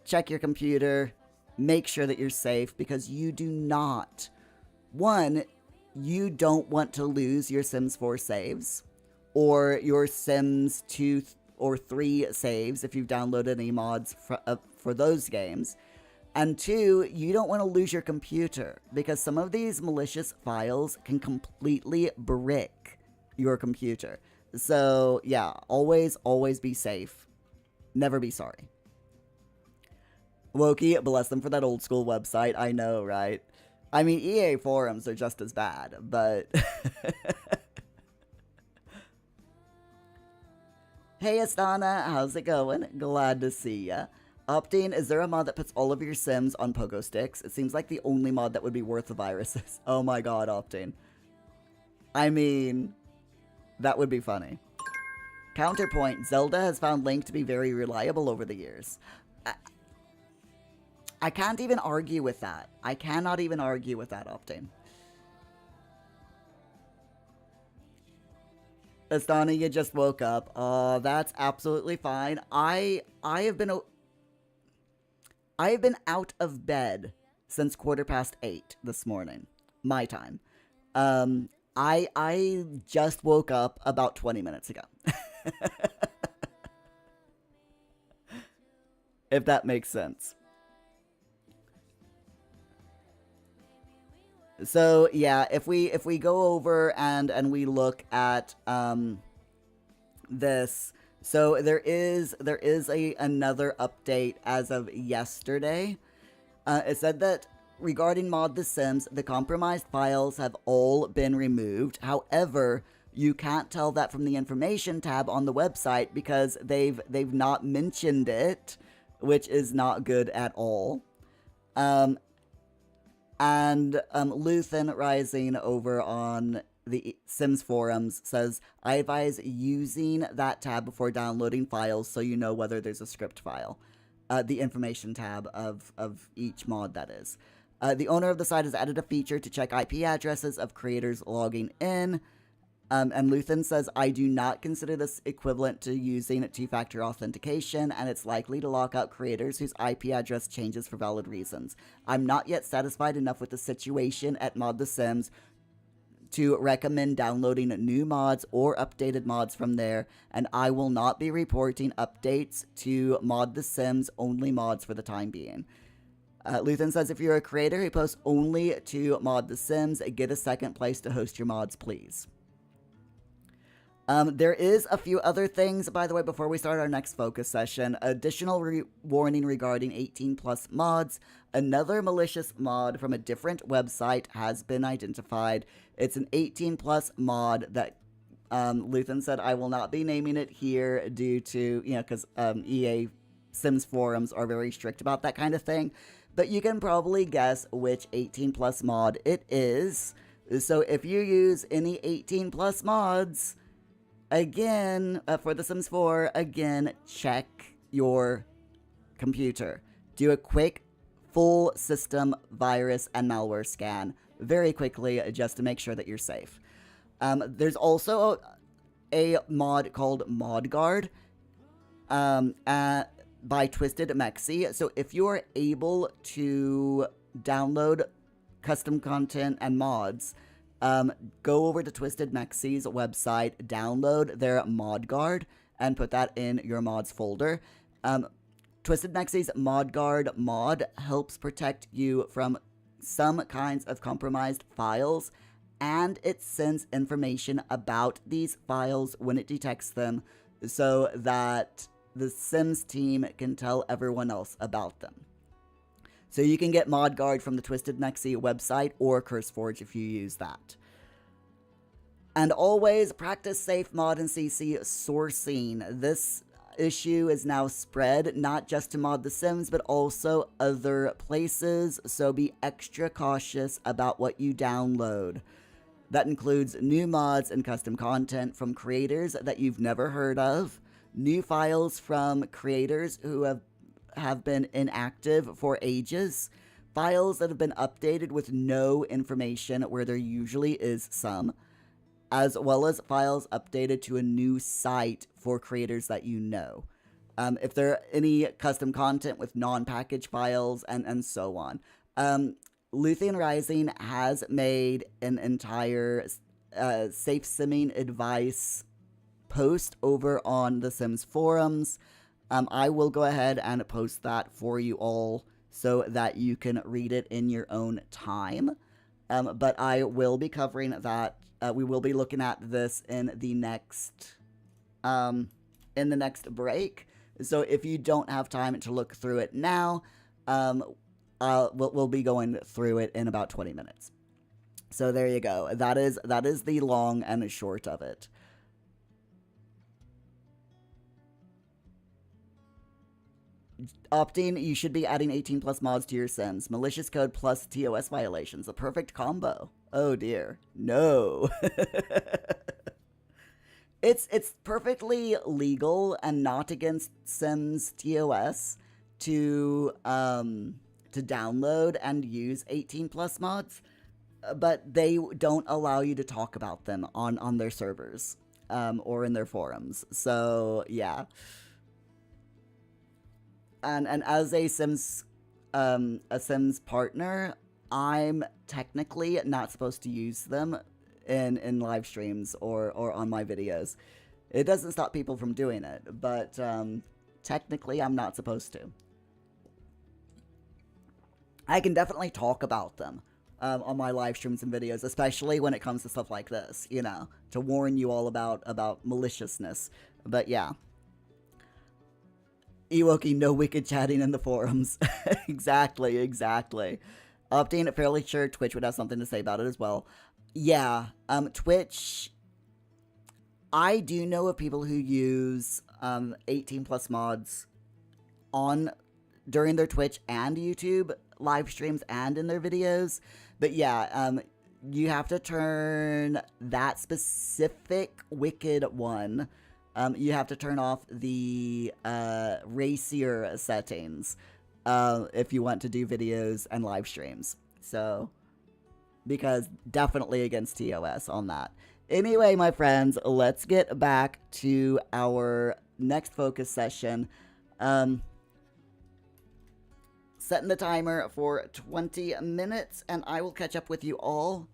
Check your computer. Make sure that you're safe, because you do not. One, you don't want to lose your Sims 4 saves, or your Sims 2 or 3 saves if you've downloaded any mods for those games. And two, you don't want to lose your computer, because some of these malicious files can completely brick your computer. So yeah, always be safe. Never be sorry. Wokey, bless them for that old school website. I know, right? I mean, EA forums are just as bad, but... Hey, Astana, how's it going? Glad to see ya. Optine, is there a mod that puts all of your Sims on pogo sticks? It seems like the only mod that would be worth the viruses. Oh my god, Optine. I mean, that would be funny. Counterpoint, Zelda has found Link to be very reliable over the years. I can't even argue with that. I cannot even argue with that, Optane. Astana, you just woke up. That's absolutely fine. I have been out of bed since 8:15 this morning, my time. I just woke up about 20 minutes ago. If that makes sense. So yeah, if we go over and we look at this, so there is another update as of yesterday. It said that regarding Mod The Sims, the compromised files have all been removed. However, you can't tell that from the information tab on the website, because they've not mentioned it, which is not good at all. And Luthen Rising over on the Sims forums says, I advise using that tab before downloading files so you know whether there's a script file. The information tab of each mod, that is. The owner of the site has added a feature to check IP addresses of creators logging in. And Luthen says, I do not consider this equivalent to using two-factor authentication, and it's likely to lock out creators whose IP address changes for valid reasons. I'm not yet satisfied enough with the situation at Mod The Sims to recommend downloading new mods or updated mods from there, and I will not be reporting updates to Mod The Sims only mods for the time being. Luthen says, if you're a creator who posts only to Mod The Sims, get a second place to host your mods, please. There is a few other things, by the way, before we start our next focus session. Additional warning regarding 18+ mods. Another malicious mod from a different website has been identified. It's an 18+ mod that Luthen said, I will not be naming it here due to, because EA Sims forums are very strict about that kind of thing. But you can probably guess which 18+ mod it is. So if you use any 18+ mods... Again, for The Sims 4, again, check your computer. Do a quick full system virus and malware scan very quickly just to make sure that you're safe. There's also a mod called ModGuard by Twisted Mexi. So if you are able to download custom content and mods, go over to Twisted Mexi's website, download their ModGuard, and put that in your mods folder. Twisted Mexi's ModGuard mod helps protect you from some kinds of compromised files, and it sends information about these files when it detects them so that the Sims team can tell everyone else about them. So you can get ModGuard from the Twisted Mexi website or CurseForge if you use that. And always practice safe mod and CC sourcing. This issue is now spread not just to Mod The Sims but also other places, so be extra cautious about what you download. That includes new mods and custom content from creators that you've never heard of, new files from creators who have been inactive for ages, files that have been updated with no information where there usually is some, as well as files updated to a new site for creators that you know. If there are any custom content with non-package files and so on. Luthien Rising has made an entire safe simming advice post over on the Sims forums. I will go ahead and post that for you all so that you can read it in your own time. But I will be covering that. We will be looking at this in the next break. So if you don't have time to look through it now, we'll be going through it in about 20 minutes. So there you go. That is the long and short of it. Opting, you should be adding 18 plus mods to your Sims. Malicious code plus TOS violations. A perfect combo. Oh dear. No. It's perfectly legal and not against Sims TOS to download and use 18 plus mods, but they don't allow you to talk about them on their servers or in their forums. So yeah. And as a Sims partner, I'm technically not supposed to use them in live streams or on my videos. It doesn't stop people from doing it, but technically I'm not supposed to. I can definitely talk about them on my live streams and videos, especially when it comes to stuff like this, you know, to warn you all about maliciousness. But yeah. Ewoki, no wicked chatting in the forums. Exactly. Opting, fairly sure Twitch would have something to say about it as well. Yeah, Twitch, I do know of people who use 18 plus mods during their Twitch and YouTube live streams and in their videos. But yeah, you have to turn that specific wicked one. You have to turn off the racier settings if you want to do videos and live streams. So, because definitely against TOS on that. Anyway, my friends, let's get back to our next focus session. Setting the timer for 20 minutes, and I will catch up with you all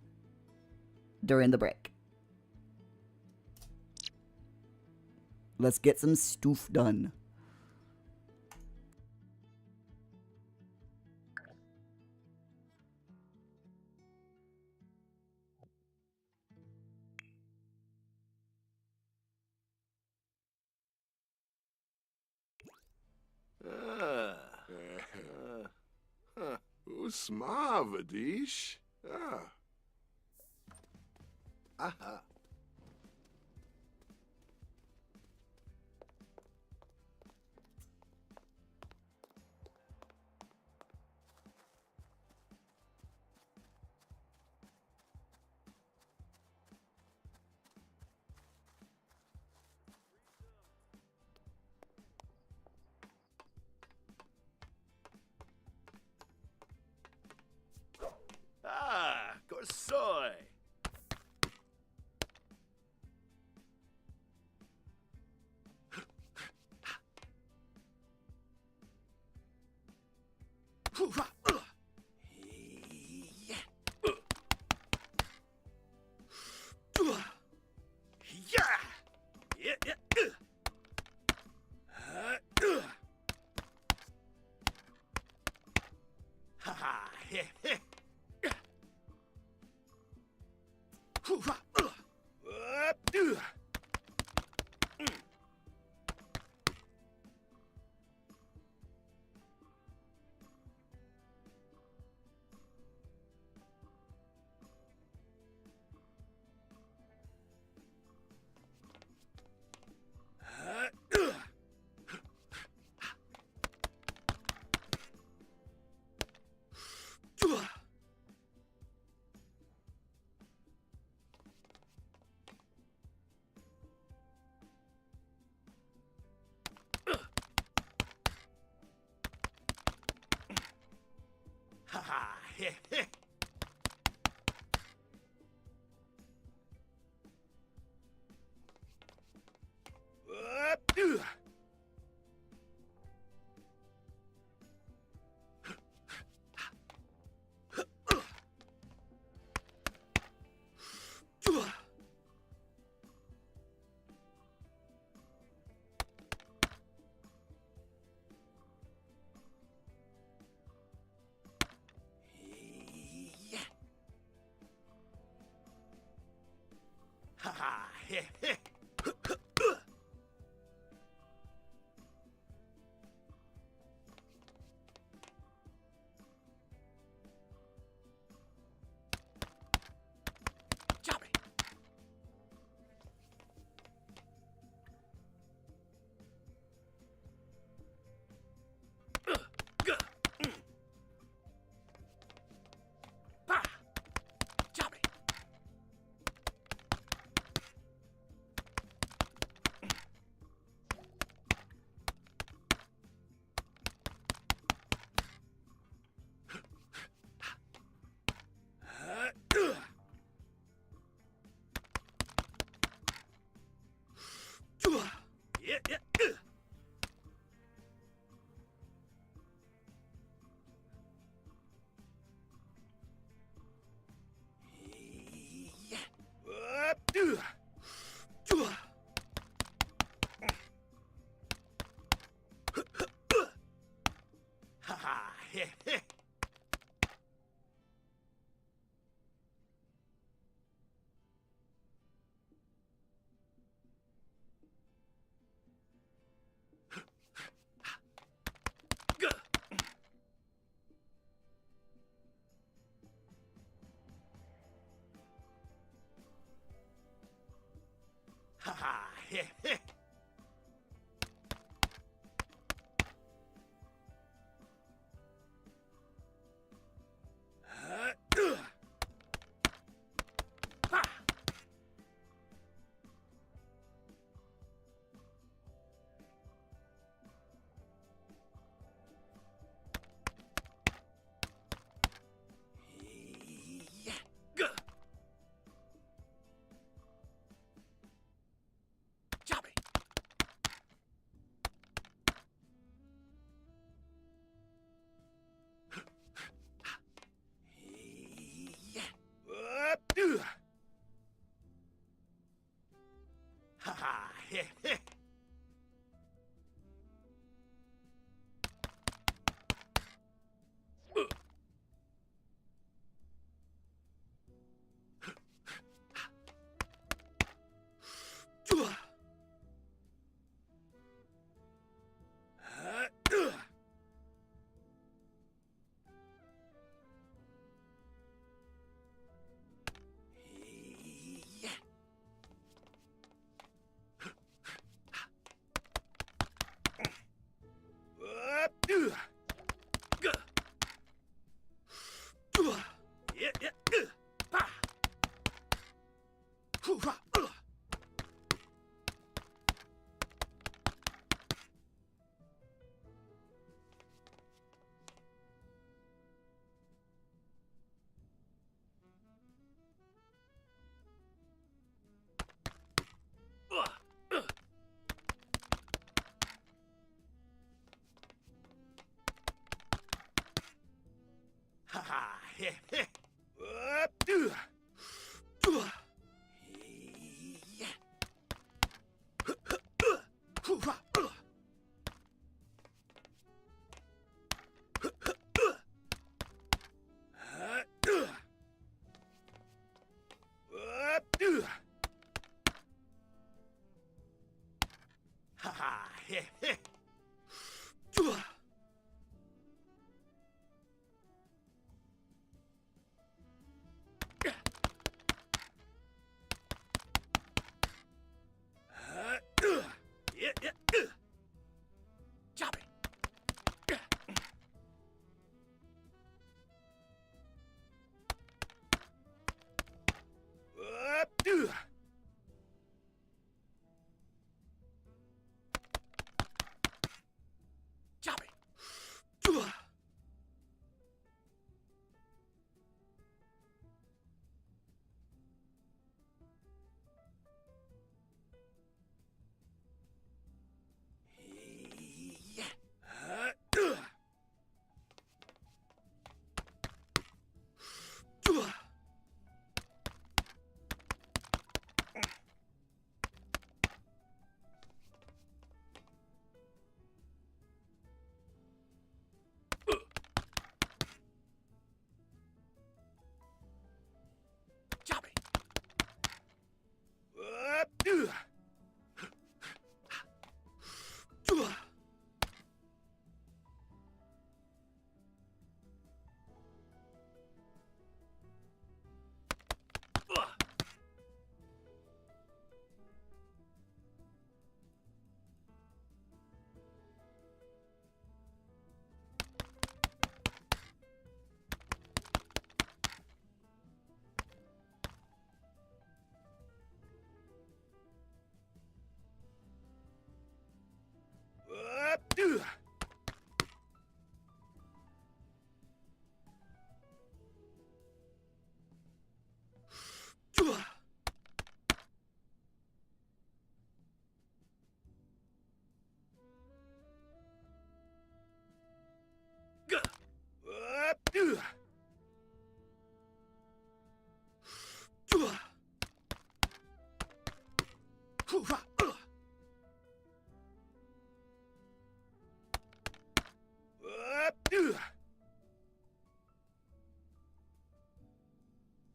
during the break. Let's get some stuff done. Usmavadish. Aha. Ah, Corsoy.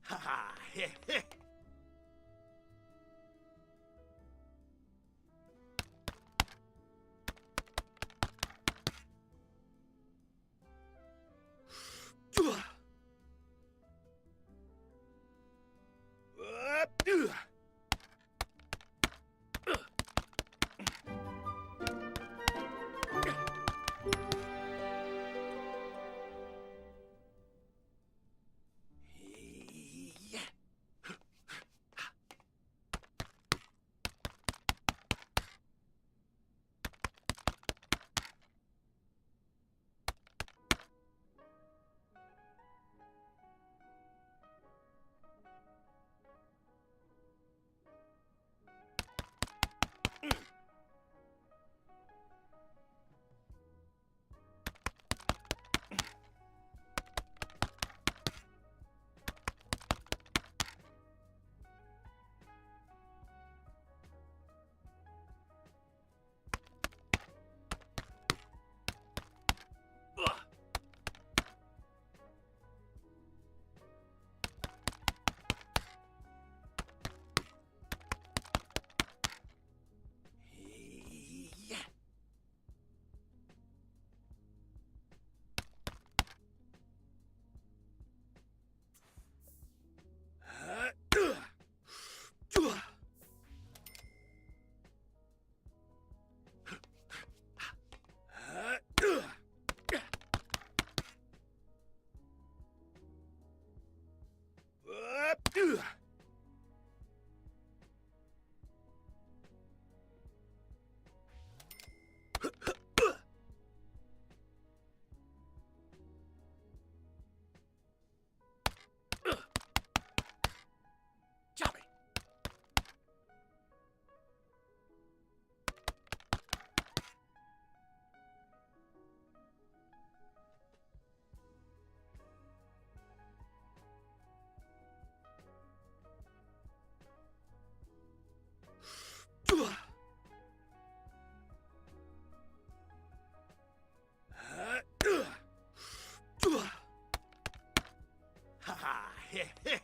Ha ha, heh heh. Johnny. Ha ha, heh heh.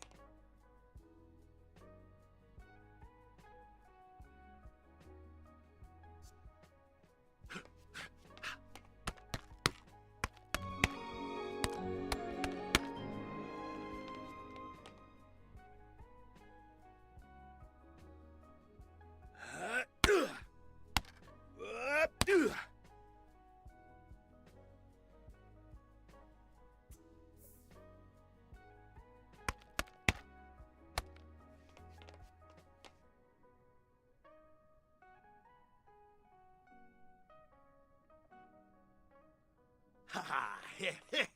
Ha ha, heh heh.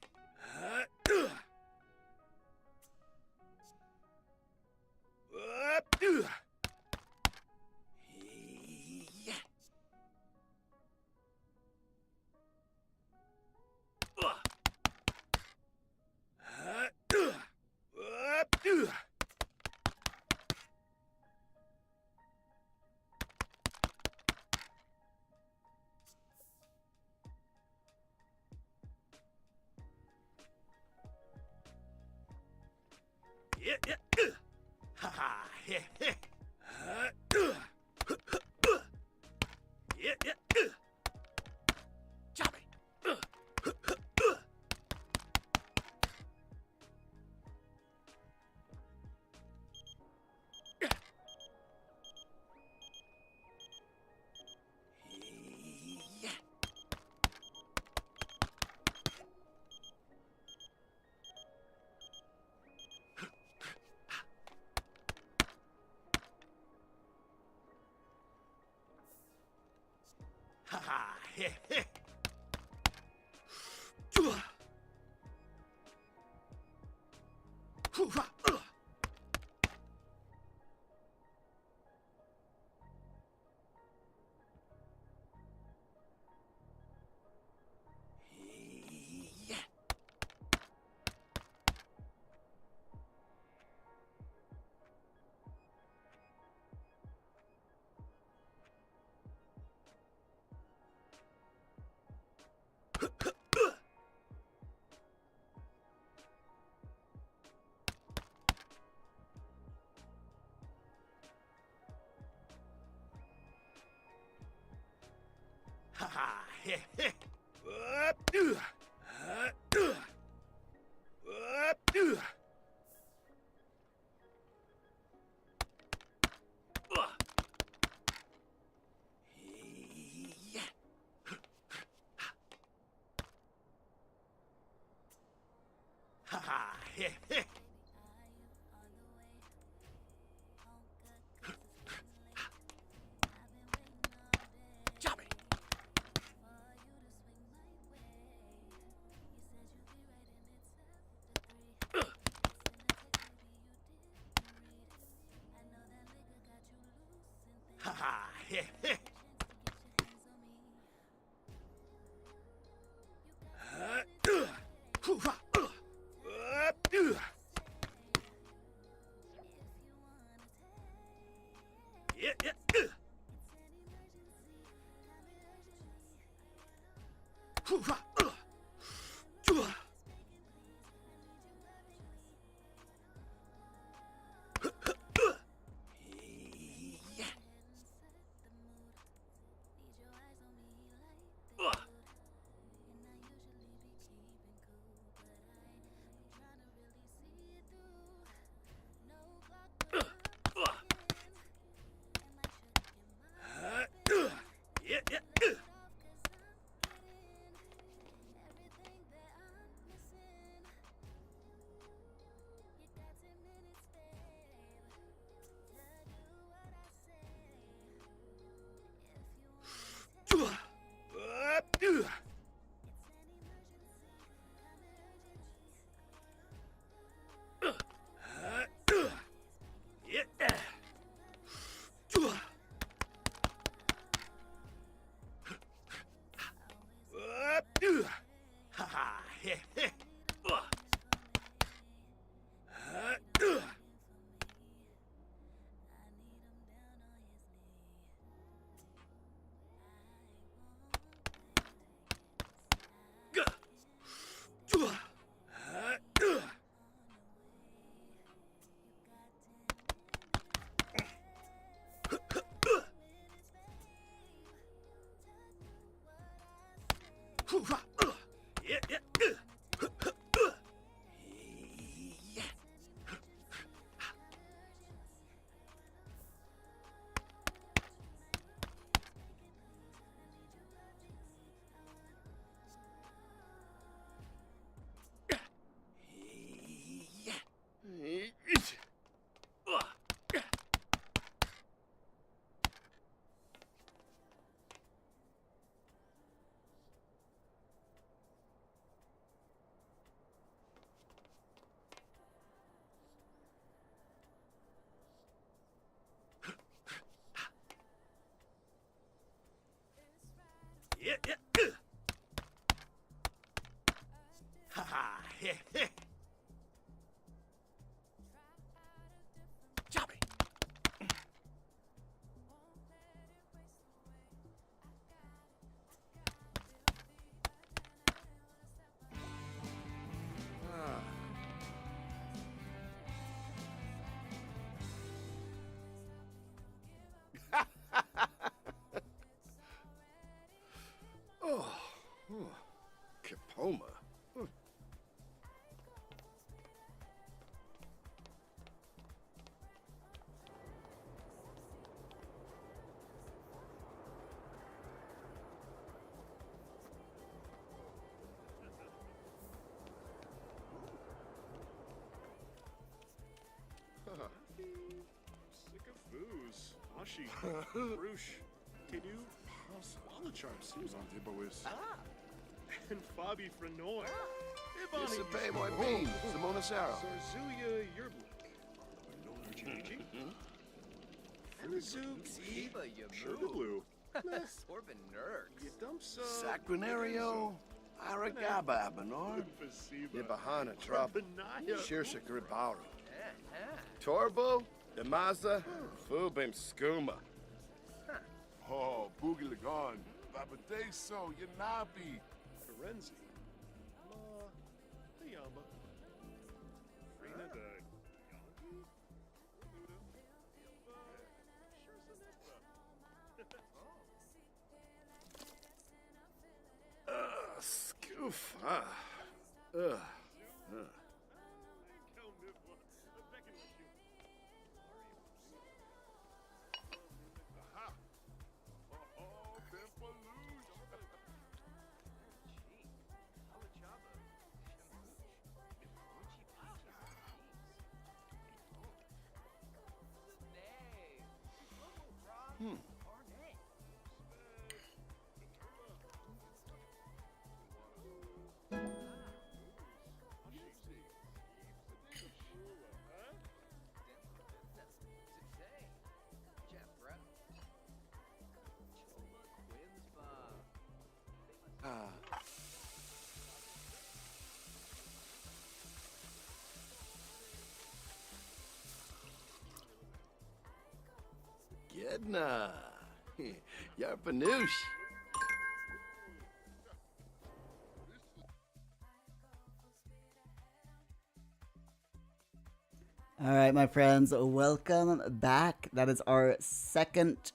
Yeah, yeah. Ha ha, heh heh. Yeah, yeah. Johnny. Yeah. Ha ha, heh heh. Yeah. Ha ha, heh, heh. Ha ha, heh, heh. Chop it. Ha ha, heh, heh. Yeah, yeah. Yeah, yeah. Ha ha, heh, heh. Yeah, yeah. Yeah, yeah. Ha ha, heh, heh. Chop it. Capoma. Sycophus, Ashi, Bruce, Tidu, Walicharp, Susan, and Fabi Frenoy. Yes, a pay my bean. Simona Sarah. Zarzuya Yerblik. Archie, Frizuk, Siva, you Sugar move. Blue. Sorbin nerds. Yadumsa. Sacranario. Aragaba Abanor. Fasiba. Ibahana Trouble. Benaya. Shirshak Ribaru. Torbo. Damaza. Fubim Skooma. Oh, Boogie Lagon. Babadeso, Yanabi. Karenzi. La. Tayama. Rena the Yangi. Buddha. Ilva. Shersanetta. Oof. Ah. Ugh. Gedna. Yarpanoosh. All right, my friends, welcome back. That is our second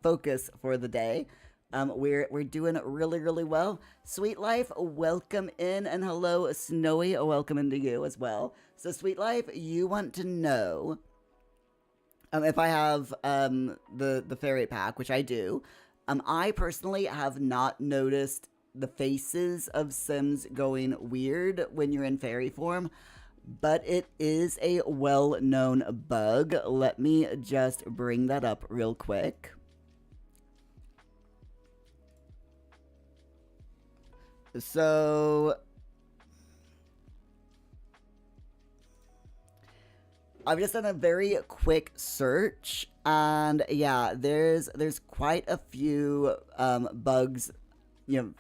focus for the day. We're doing really well. Sweet Life, welcome in, and hello, Snowy, welcome into you as well. So, Sweet Life, you want to know if I have the fairy pack, which I do. I personally have not noticed the faces of Sims going weird when you're in fairy form, but it is a well-known bug. Let me just bring that up real quick. So I've just done a very quick search, and yeah, there's quite a few bugs, you know,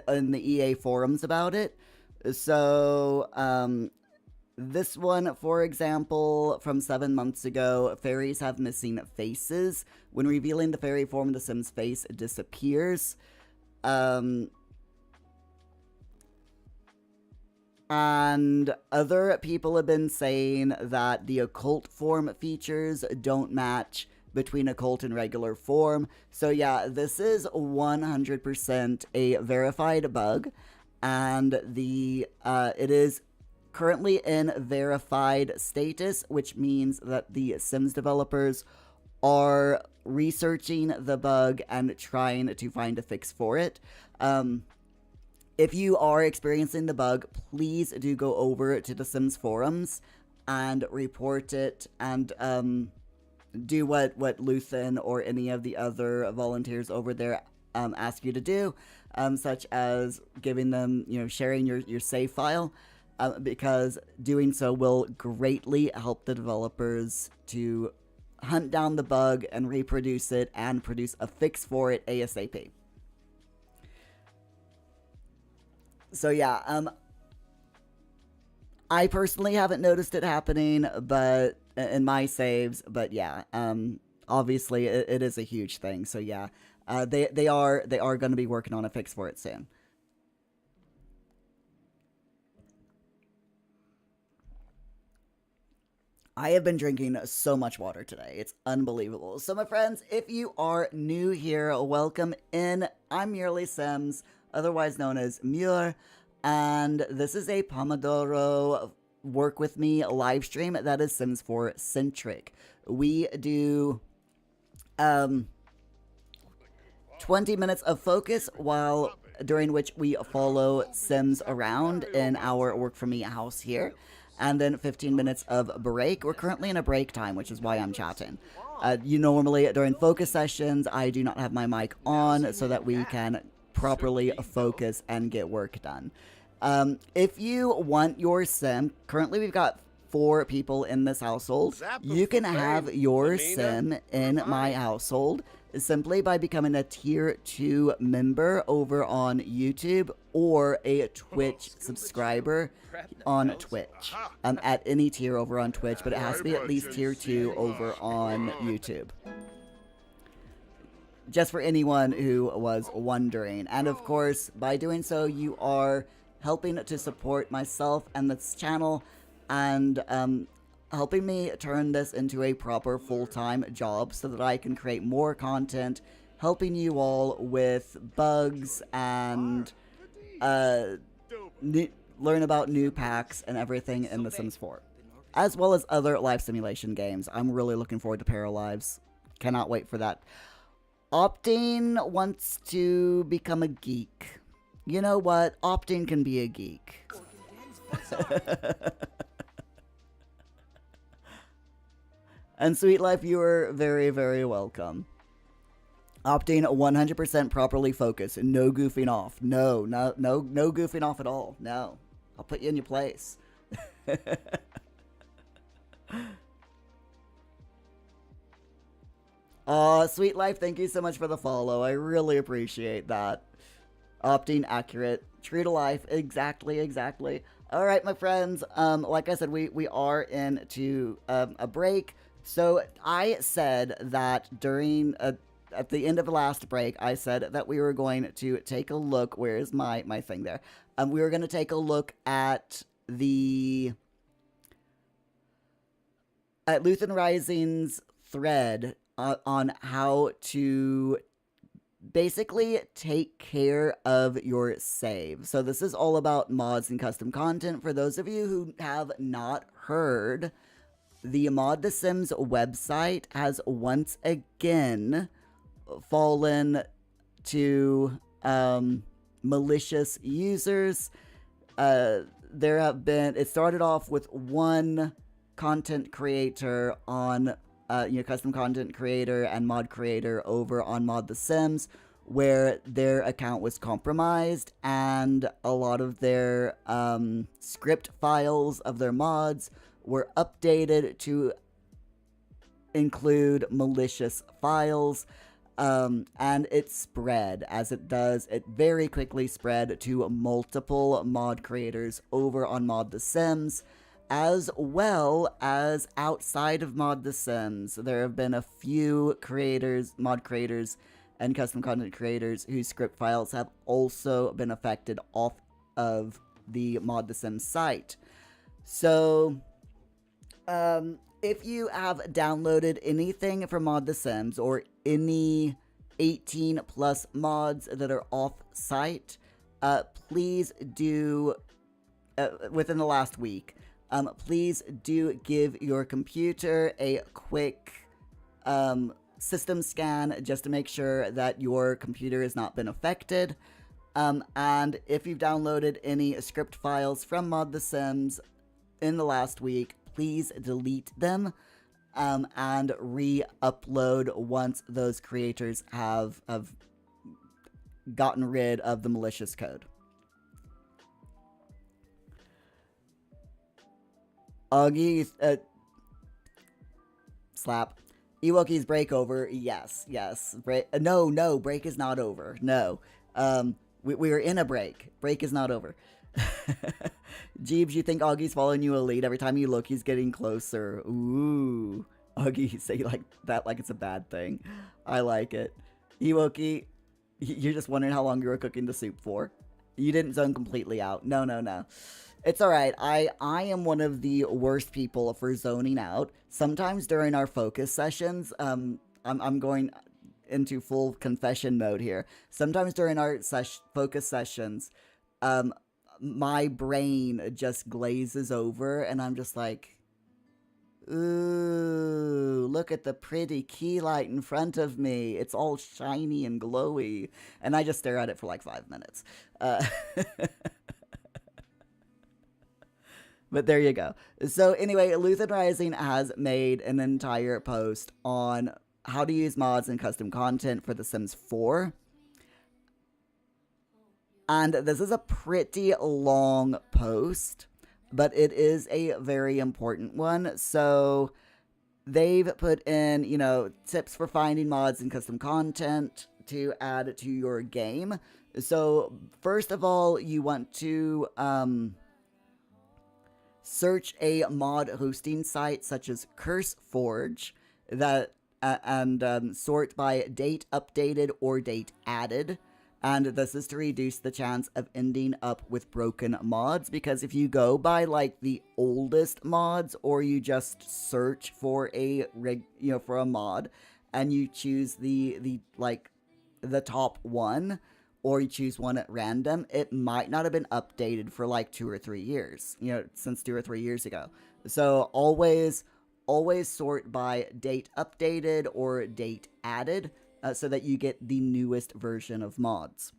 in the EA forums about it. So this one, for example, from 7 months ago, fairies have missing faces. When revealing the fairy form, the Sim's face disappears. And other people have been saying that the occult form features don't match between occult and regular form. So yeah, this is 100% a verified bug, and it is currently in verified status, which means that the Sims developers are researching the bug and trying to find a fix for it. If you are experiencing the bug, please do go over to the Sims forums and report it, and do what Luthen or any of the other volunteers over there ask you to do, such as giving them, sharing your save file, because doing so will greatly help the developers to hunt down the bug and reproduce it and produce a fix for it ASAP. So yeah, I personally haven't noticed it happening, but in my saves, but yeah, obviously it is a huge thing. So yeah, they are going to be working on a fix for it soon. I have been drinking so much water today. It's unbelievable. So my friends, if you are new here, welcome in. I'm Murely Sims, otherwise known as Muir, and this is a Pomodoro work with me live stream that is Sims 4 centric. We do 20 minutes of focus, during which we follow Sims around in our work for me house here, and then 15 minutes of break. We're currently in a break time, which is why I'm chatting. Normally during focus sessions, I do not have my mic on so that we can properly focus and get work done. If you want your Sim, currently we've got 4 people in this household. You can have your Sim in my household simply by becoming a tier 2 member over on YouTube or a Twitch subscriber on Twitch. At any tier over on Twitch, but it has to be at least tier 2 over on YouTube. Just for anyone who was wondering. And of course, by doing so, you are helping to support myself and this channel, and helping me turn this into a proper full-time job so that I can create more content, helping you all with bugs and learn about new packs and everything in The Sims 4, as well as other life simulation games. I'm really looking forward to Paralives. Cannot wait for that. Optane wants to become a geek. You know what? Optane can be a geek. And Sweet Life, you are very, very welcome. Opting 100% properly focused. No goofing off. No goofing off at all. No. I'll put you in your place. Sweet Life, thank you so much for the follow. I really appreciate that. Opting accurate. True to life. Exactly. All right, my friends. Like I said, we are into a break. So I said that during at the end of the last break, I said that we were going to take a look. Where's my thing there? We were going to take a look at Luthen Rising's thread on how to basically take care of your save. So this is all about mods and custom content. For those of you who have not heard, the Mod The Sims website has once again fallen to malicious users. It started off with one content creator on custom content creator and mod creator over on Mod The Sims, where their account was compromised and a lot of their script files of their mods were updated to include malicious files. And it spread. As it does, it very quickly spread to multiple mod creators over on Mod The Sims, as well as outside of Mod The Sims. There have been a few creators, mod creators, and custom content creators whose script files have also been affected off of the Mod The Sims site. So, if you have downloaded anything from Mod The Sims or any 18 plus mods that are off site, please do, within the last week, please do give your computer a quick system scan just to make sure that your computer has not been affected. And if you've downloaded any script files from Mod The Sims in the last week, please delete them and re-upload once those creators have gotten rid of the malicious code. Augie, slap. Ewoki's break over. Yes. Break. No, break is not over. No. We are in a break. Break is not over. Jeebs, you think Augie's following you a lead? Every time you look, he's getting closer. Ooh. Augie, say like that like it's a bad thing. I like it. Ewoki, you're just wondering how long you were cooking the soup for. You didn't zone completely out. No. It's alright. I am one of the worst people for zoning out. Sometimes during our focus sessions, I'm going into full confession mode here. Sometimes during our focus sessions, my brain just glazes over and I'm just like, ooh, look at the pretty key light in front of me. It's all shiny and glowy. And I just stare at it for like 5 minutes. But there you go. So anyway, Luthen Rising has made an entire post on how to use mods and custom content for The Sims 4. And this is a pretty long post, but it is a very important one. So they've put in, tips for finding mods and custom content to add to your game. So first of all, you want to search a mod hosting site such as CurseForge and sort by date updated or date added. And this is to reduce the chance of ending up with broken mods, because if you go by like the oldest mods, or you just search for a mod and you choose the top one, or you choose one at random, it might not have been updated for like 2 or 3 years, since 2 or 3 years ago. So always sort by date updated or date added, so that you get the newest version of mods.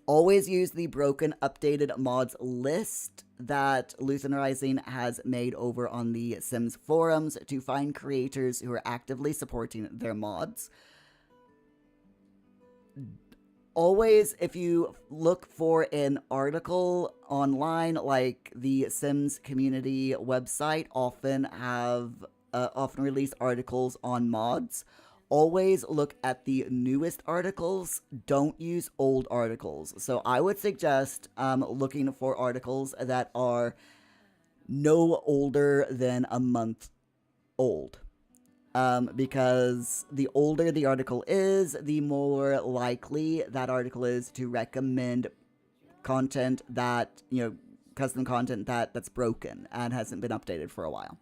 Always use the broken updated mods list that Lutheran Rising has made over on the Sims forums to find creators who are actively supporting their mods. Always, if you look for an article online, like the Sims community website often release articles on mods, always look at the newest articles. Don't use old articles. So I would suggest looking for articles that are no older than a month old. Because the older the article is, the more likely that article is to recommend content that, custom content that's broken and hasn't been updated for a while.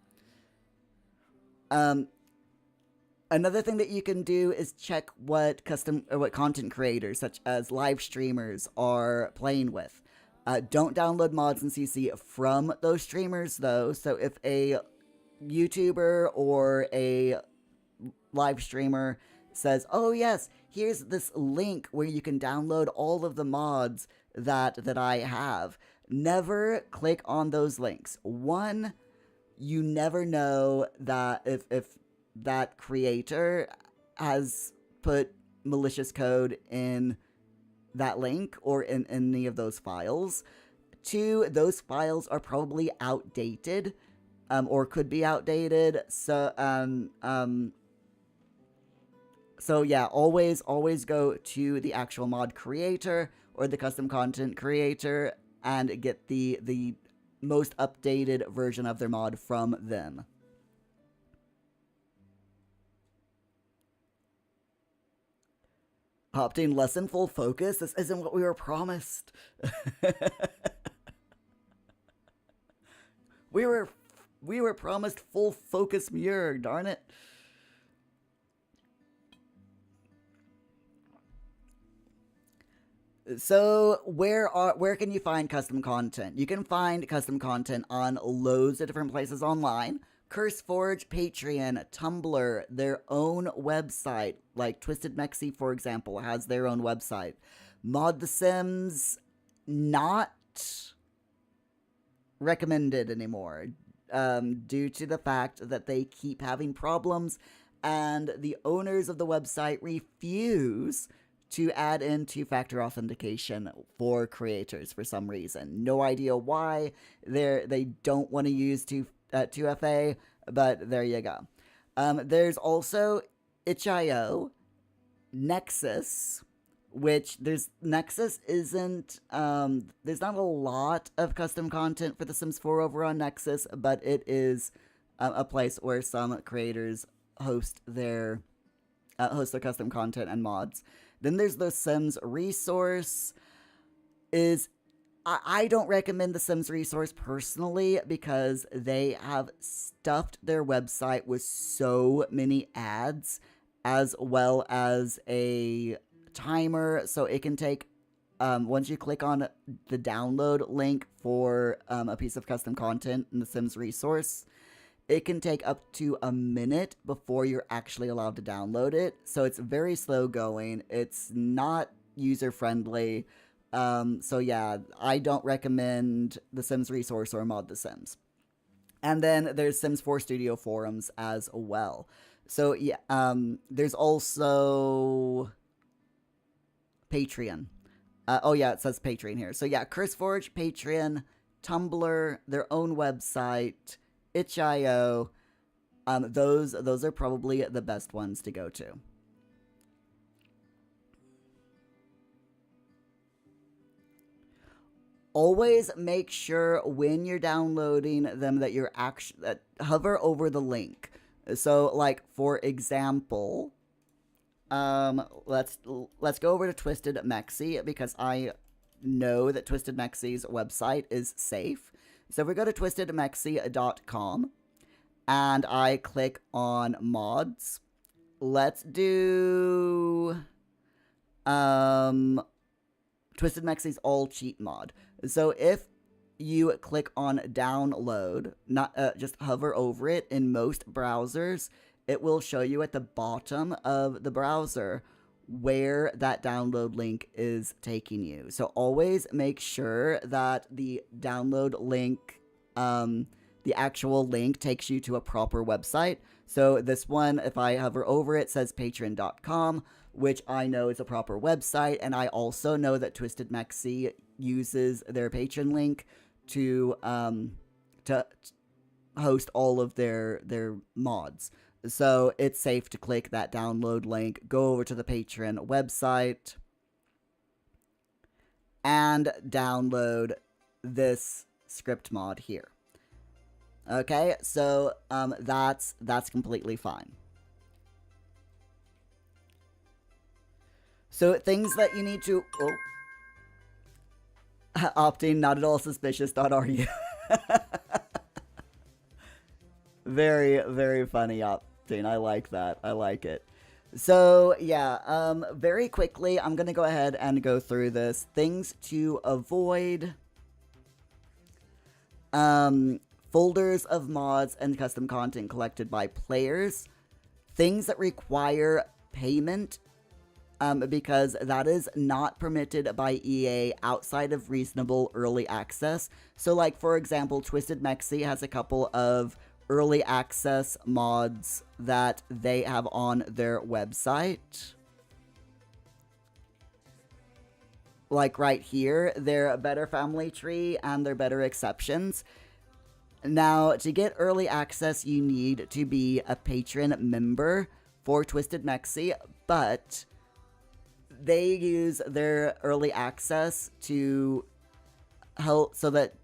Another thing that you can do is check what content creators, such as live streamers, are playing with. Don't download mods and CC from those streamers, though. So if a YouTuber or a live streamer says, "Oh yes, here's this link where you can download all of the mods that I have," never click on those links. One, you never know that if that creator has put malicious code in that link or in any of those files. Two, those files are probably outdated, or could be outdated. So yeah, always go to the actual mod creator or the custom content creator and get the most updated version of their mod from them. Obtain less than full focus? This isn't what we were promised. We were promised full focus mirror, darn it. So where can you find custom content? You can find custom content on loads of different places online. CurseForge, Patreon, Tumblr, their own website, like Twisted Mexi, for example, has their own website. Mod the Sims, not recommended anymore, due to the fact that they keep having problems, and the owners of the website refuse to add in two-factor authentication for creators for some reason. No idea why. They don't want to use 2FA, but there you go. There's also itch.io, Nexus, which Nexus isn't, there's not a lot of custom content for The Sims 4 over on Nexus, but it is a place where some creators host their custom content and mods. Then there's the Sims resource. I don't recommend the Sims resource personally because they have stuffed their website with so many ads, as well as a timer. So it can take, once you click on the download link for a piece of custom content in the Sims resource, it can take up to a minute before you're actually allowed to download it. So it's very slow going. It's not user friendly. So yeah, I don't recommend the Sims resource or Mod the Sims. And then there's Sims 4 Studio forums as well. So yeah, there's also Patreon. Oh yeah, it says Patreon here. So yeah, CurseForge, Patreon, Tumblr, their own website, itch.io. Those are probably the best ones to go to. Always make sure when you're downloading them that you're actually hover over the link. So, like for example, let's go over to Twisted Mexi because I know that Twisted Mexi's website is safe. So if we go to twistedmexi.com and I click on mods, let's do Twisted Mexie's all cheat mod. So if you click on download, not just hover over it in most browsers, it will show you at the bottom of the browser where that download link is taking you. So always make sure that the download link, the actual link takes you to a proper website. So this one, if I hover over it, says patreon.com, which I know is a proper website, and I also know that Twisted Mexie uses their Patreon link to host all of their mods. So it's safe to click that download link, go over to the Patreon website, and download this script mod here. Okay, so that's completely fine. So things that you need to... Oh. Opting, not at all suspicious, are you? Very, very funny, Opting. I like that. I like it. So, yeah, very quickly, I'm going to go ahead and go through this. Things to avoid. Folders of mods and custom content collected by players. Things that require payment, because that is not permitted by EA outside of reasonable early access. So, like, for example, Twisted Mexie has a couple of early access mods that they have on their website. Like right here, their Better Family Tree and their Better Exceptions. Now, to get early access, you need to be a patron member for Twisted Mexie, but they use their early access to help so that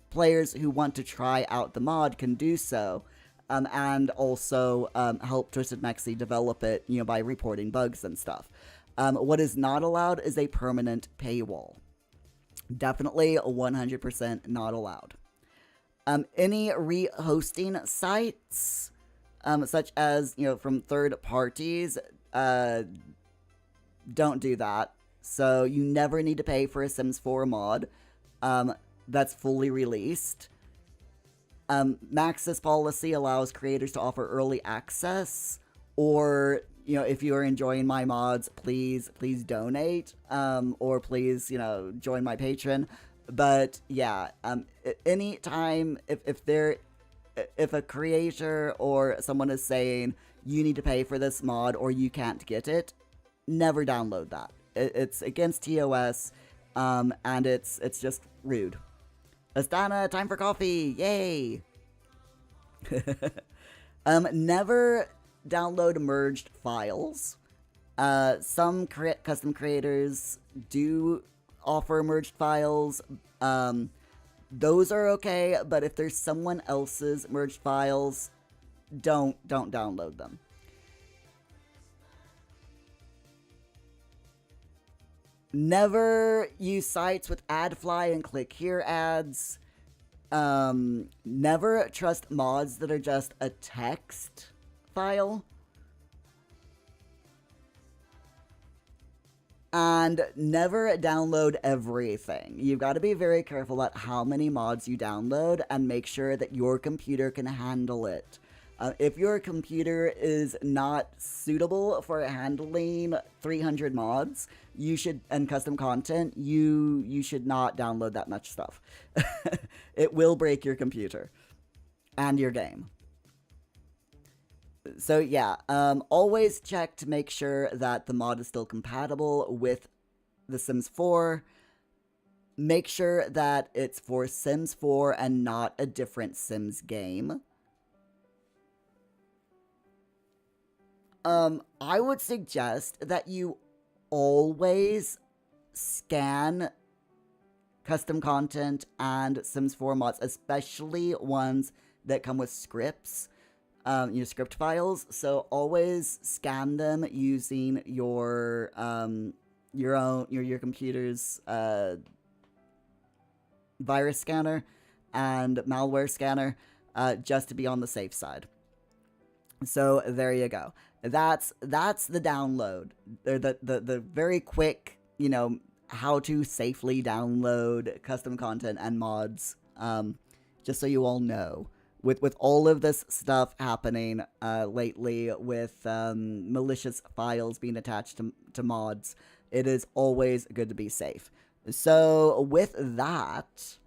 players who want to try out the mod can do so, and also help Twisted Mexie develop it, you know, by reporting bugs and stuff. What is not allowed is a permanent paywall. Definitely 100% not allowed. Any re-hosting sites, such as, you know, from third parties, don't do that. So you never need to pay for a Sims 4 mod that's fully released. Maxis policy allows creators to offer early access, or, you know, if you are enjoying my mods, please donate, or please, you know, join my Patreon. But yeah, anytime if a creator or someone is saying you need to pay for this mod or you can't get it, never download that. It's against TOS, and it's just rude. Astana, time for coffee! Yay! Never download merged files. Some custom creators do offer merged files. Those are okay, but if there's someone else's merged files, don't download them. Never use sites with AdFly and click here ads. Never trust mods that are just a text file. And never download everything. You've got to be very careful about how many mods you download and make sure that your computer can handle it. If your computer is not suitable for handling 300 mods, and custom content, you should not download that much stuff. It will break your computer and your game. So yeah, always check to make sure that the mod is still compatible with The Sims 4. Make sure that it's for Sims 4 and not a different Sims game. I would suggest that you always scan custom content and Sims 4 mods, especially ones that come with scripts, your script files. So always scan them using your computer's virus scanner and malware scanner, just to be on the safe side. So there you go. That's the download. The very quick, how to safely download custom content and mods. Just so you all know, with all of this stuff happening lately, with malicious files being attached to mods, it is always good to be safe. So with that,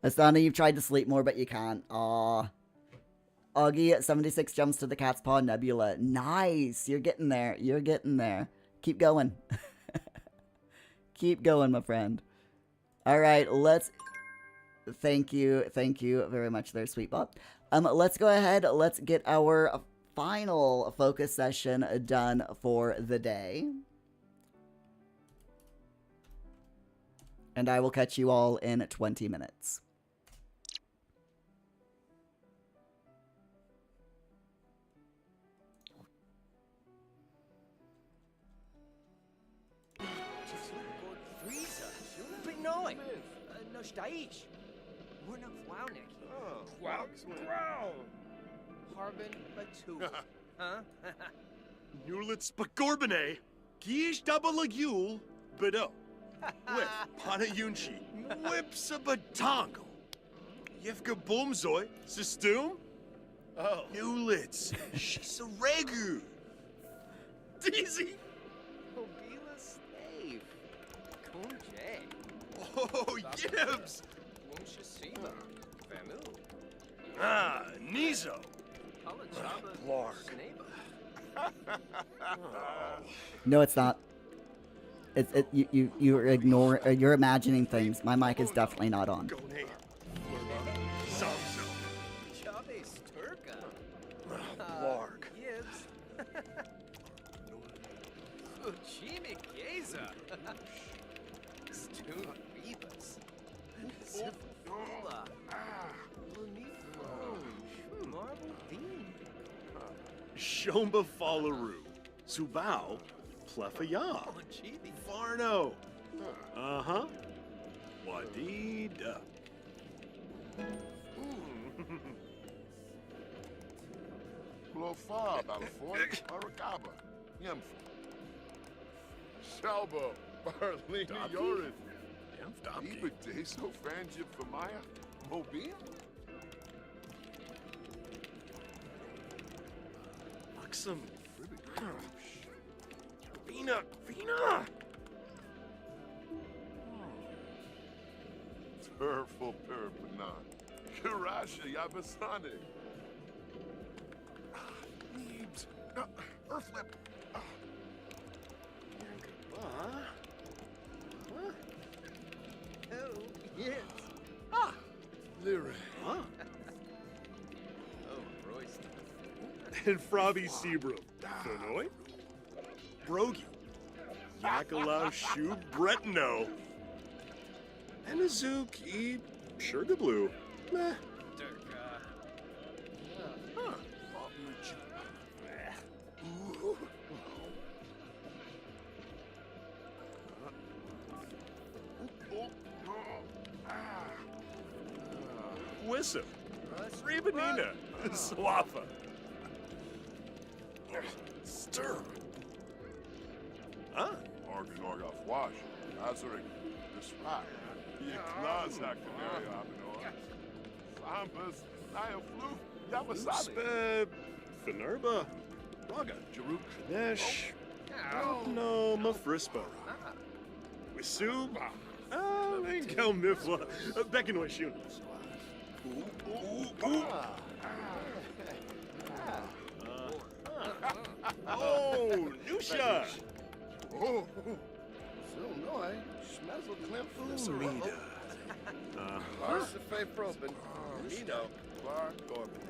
Asana, you've tried to sleep more, but you can't. Aww. Augie76 jumps to the cat's paw nebula. Nice. You're getting there. You're getting there. Keep going. Keep going, my friend. All right, let's... Thank you very much there, Sweetbot. Let's go ahead. Let's get our final focus session done for the day. And I will catch you all in 20 minutes. Harbin a two. Huh? Nulitz Pagorbane, Gish Dabalagul, Bedo, with Panayunchi, Whips a Batango, Yevka Bomzoy, Sistum, Nulitz, Shisaregu, Deezy, Obila Stave. Kunje. Oh, Yibs, Wumshasiba. Famu. Ah, Nizo, Palachaba. Lark. No, it's not. You're imagining things. My mic is definitely not on. Gone, Samso, Chavez Turka. Lark. Yibs. Uchimi Geza. Stu Bebas. Zipula. Marble Bean. Shomba Fallaru, Subao, Plefaya, Chibi. Varno, uh-huh, Wadida. Blofa, Balafoy, Aracaba, Yemfa. Shalba, Barlini Yoris. Ibate, so Franjip for Maya, Mobile? Luxem, Vina, Turful Perpinan. Kirasha Yabasane. Neebs. Earthlip. Oh, yes. Lyra. Huh? Oh, Royce. And Frobby Seabrook, Fenoy, Brogy, Yakala Shoe Bretno, and Azuki Sugarblue. Meh. Turka. Huh. Wissa, Rebanina, Swafa. Stir. Huh? Organ Wash. Azurik. Despite. Yeklas Actinaria Abinoa. Sambas. Naya Flu. Yabasani. Speb. Fenerba. Raga. Jaruk. Nesh. No, Mafrispa. Wisu. Gal Mifla. Beckanoy Shun. Oh, Nusha. Oh. Still no, Schmezzle Clem Rita. Arsife Proben. Nino. Clark Corbin.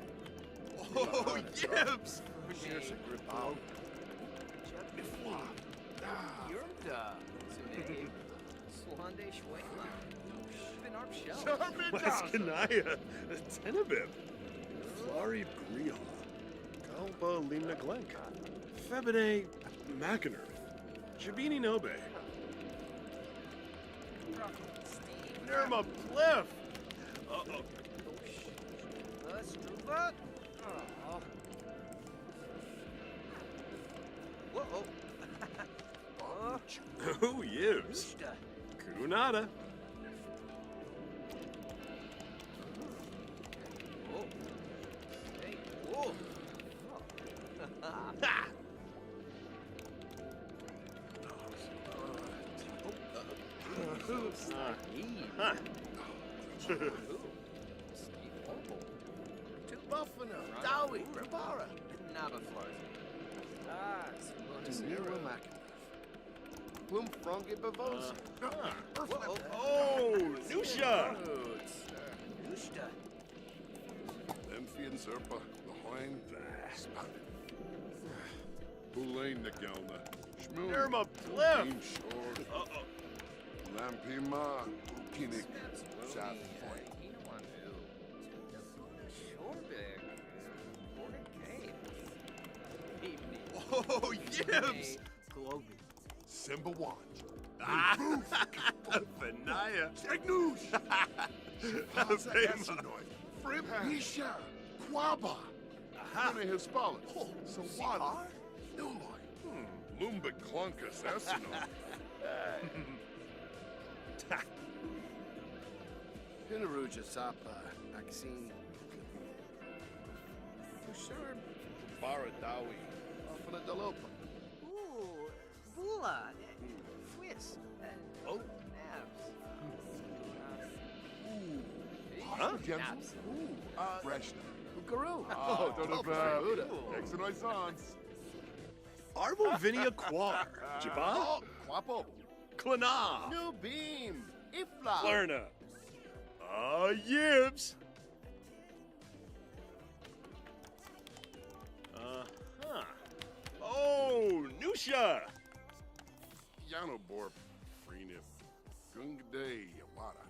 Oh, Yibs. Grippo. Yurda. Zunay. Swande Schwela. Benarp Shell. Waskanaya. Tenebib. Flari Grion. Kalba Limna Glenk. Febine Mackiner. Jabini Nobe. Nirma Pliff. Uh-oh. Struva. Whoa. Oh, yes. Kunada. Whoa. Hey, whoa. Ha! Huh. Buffalo, Dowie, Rivara. Plum Frungi Bavosi. Oh, Nusha! Emphi and Zerpa, the Hoin, Spot. Bulain the Gelna. Shmoon. Nerma Bliff! Team Short. Lampima. Kinik. South Point. Oh, Yibs! Simba Wanj. Ah! Vanaya! Tegnoosh. Asinoy. Frip Misha. Quaba. Hana Hispala. Sawada. Nuloy. Lumba Clunkus. Asinoy. Pinaruja Sapa. Maxine. Sure. Bara Dowie. Off of the Dalopa. Ooh, Bula. Fwis. Oh. Huh? Naps. Freshna. Ukaru. Oh, Buddha. Exonoy Sans. Arbovinia Quar. Jabal? Oh, Quapo. Klana. New Beam. Ifla. Lerna. Yibs. Uh-huh. Oh, Nusha. Yano Borp. Freenip. Gungade Yawada.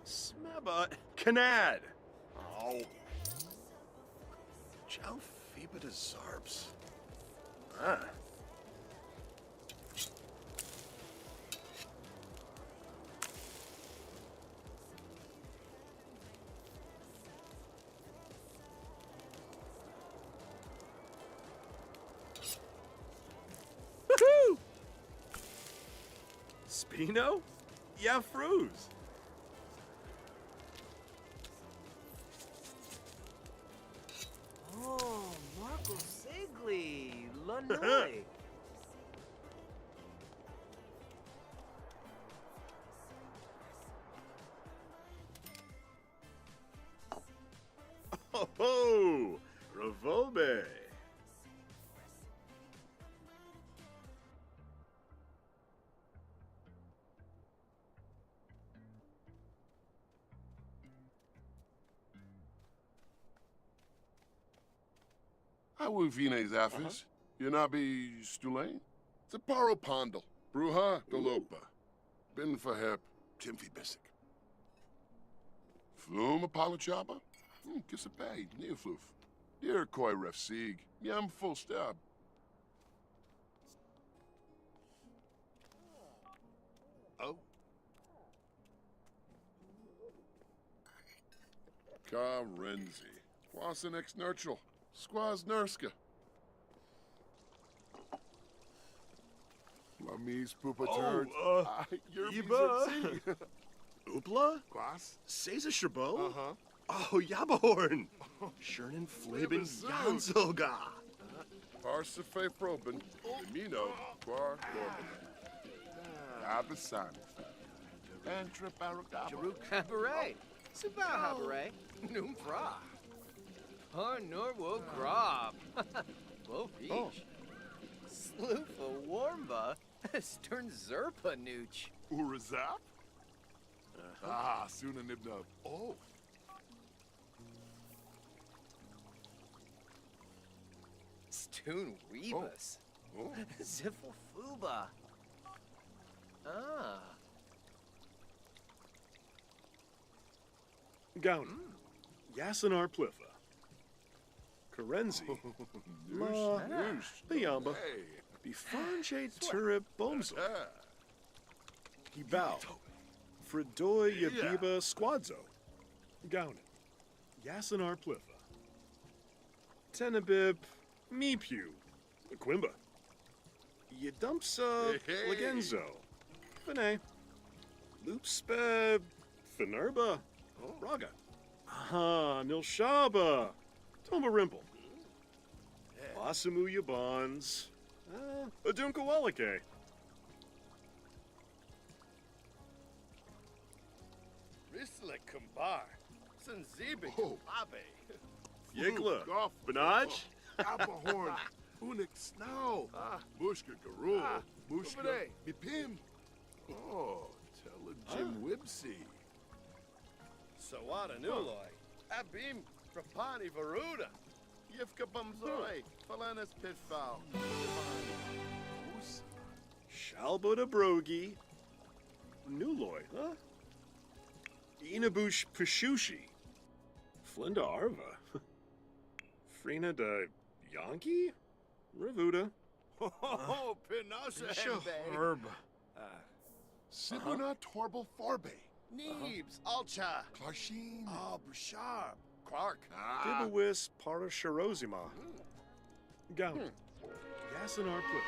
Smeba. Kanad. Oh. Chow Phoeba de Zarps. Ah. Woohoo! Spino? Yeah, Fruz. Oh, Marco Segli. Lanoi. Oh, Ravobe. I will Vines Affis. Yanabi Stulain. Zaparo Pondal. Bruja Dolopa. Bin Fahep. Timfi Bisic. Flum Apolachaba. Kissapay. Neofloof. Dear Koi Ref Sieg. Yam full stab. Oh. Ka Renzi. Quasin ex Nurchel. Squaz Nurska. Lamis Pupa Turd. Iba. Oopla? Quas? Seiza Sherbo? Uh-huh. Oh, Yabahorn. Shernan Flabin Janzelga. Parsife Probin. Mino. Quar Corbin. Abisan. Entra Barracaba. Jaruk Habaret. Suba Habaret. Numpra. Har Norwo Grob. Wo Beach. Oh. Sloofa Warmba. Stern Zerpa Nooch. Urazap? Ah, Suna Nibnub. Oh. Stoon Weebus. Oh. Ziffle Fuba. Ah. Gowna. Yasinar Pliffa. Karenzi. Noosh. Biamba. Hey. Bifanje turip bomzo. Gibao. Fridoy yabiba squadzo. Gaunin. Yasanar plifa. Tenabib meepu. Quimba. Yadumpsa legenzo. Fene. Loopspe Finerba. Raga. Aha, Nilshaba. Tomba Rimple. Basamu Yabons. Adunkawalake. Risle Kumbar. Sanzibi Oh. Abe. Yigla. Goff. Benaj. Appahorn. Unik Snow. Mushka Garul. Mushka. Ubere. Mipim. Oh, tell a Jim Wibsey. Sawada Nuloy. Abim Frapani Varuda. Yivka Bumzoi. Falanas Pitfall. Shalboda Brogi. Nuloy, huh? Inabush Pishushi. Flinda Arva. Frina de Yankee? Ravuda. Oh, Pinasha Hembe. Herb. Sibuna Torble Farbe. Neebs. Alcha. Klarshin. Oh, Bouchard. Quark. Dibawis Parasharozima. Gown. Yasanar Plip.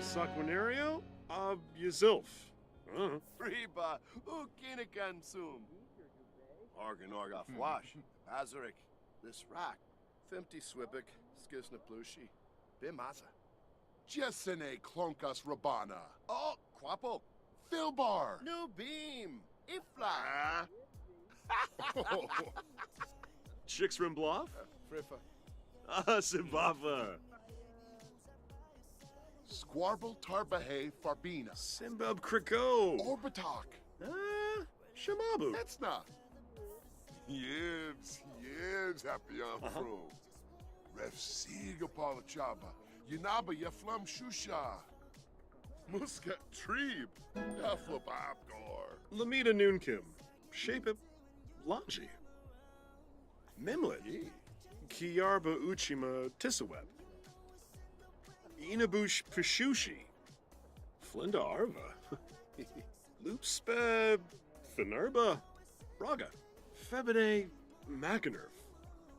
Saquinario of Yazilf. Reba. Ukinikan Sum. Organ Orgoff Wash. Azarik. This Rack. Thimpty Swibik. Skisna Plushi. Bimaza. Jessene Klonkas Rabana. Oh, Quapo. Philbar. New Beam. Ifla. Chixrimbloff. Friffa. Simbafa. Squarble Tarbahe Farbina. Simbab Kriko. Orbitak. Shamabu. Etzna. Yibs. Happy on Fro. Ref Siga Palachaba. Yanaba Yaflam Shusha. Muscat Treeb. Yaflab Abgor. Lamita Noonkim. Shapip Lanji. Mimlet. Kiarba Uchima Tisaweb. Inabush Pishushi. Flinda Arva. Loopspe Finerba. Raga. Febide Macanerf.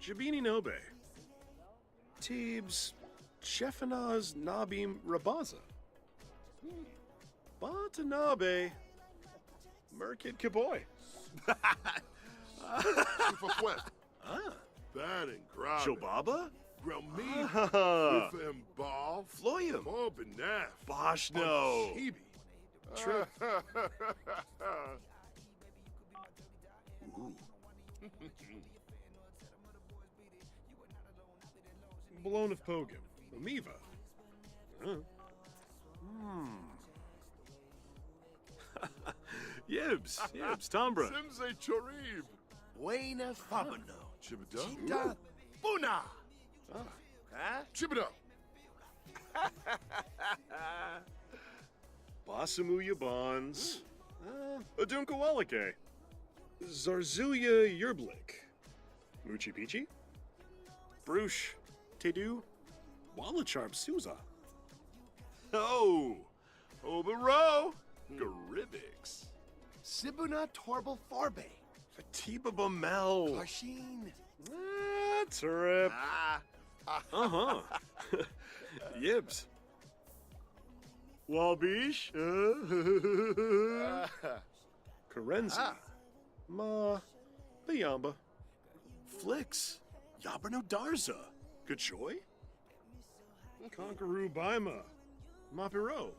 Jabini Nobe. Tebes Chefanaz Nabim Rabaza. Batanabe Merkid Kaboy. Fafwet. That and Grab. Shobaba? Grelmi. Ah. Ufem Ball. Floyum. Mob and Naf. Boshno. Chibi. Trip. Blown of Pogum. Amiva. Yibs. Tombra. Simse Chorib. Wayne Fabano. Chibida. Chita Buna. Huh? Chibida. Basamu Yabons. Adunkawalake. Zarzuya Yerblik. Muchi Pichi. Bruce. Tedu. Wallacharb Souza. Oh. Obero. Garibix. Sibuna Torble Farbe. Fatiba Bamel. Karshin. Turip. Yibs. Wabish. Karenzi. Ma. Bayamba. Flix. Yaberno Darza. Kachoy. Conqueroo Baima. Mapiro.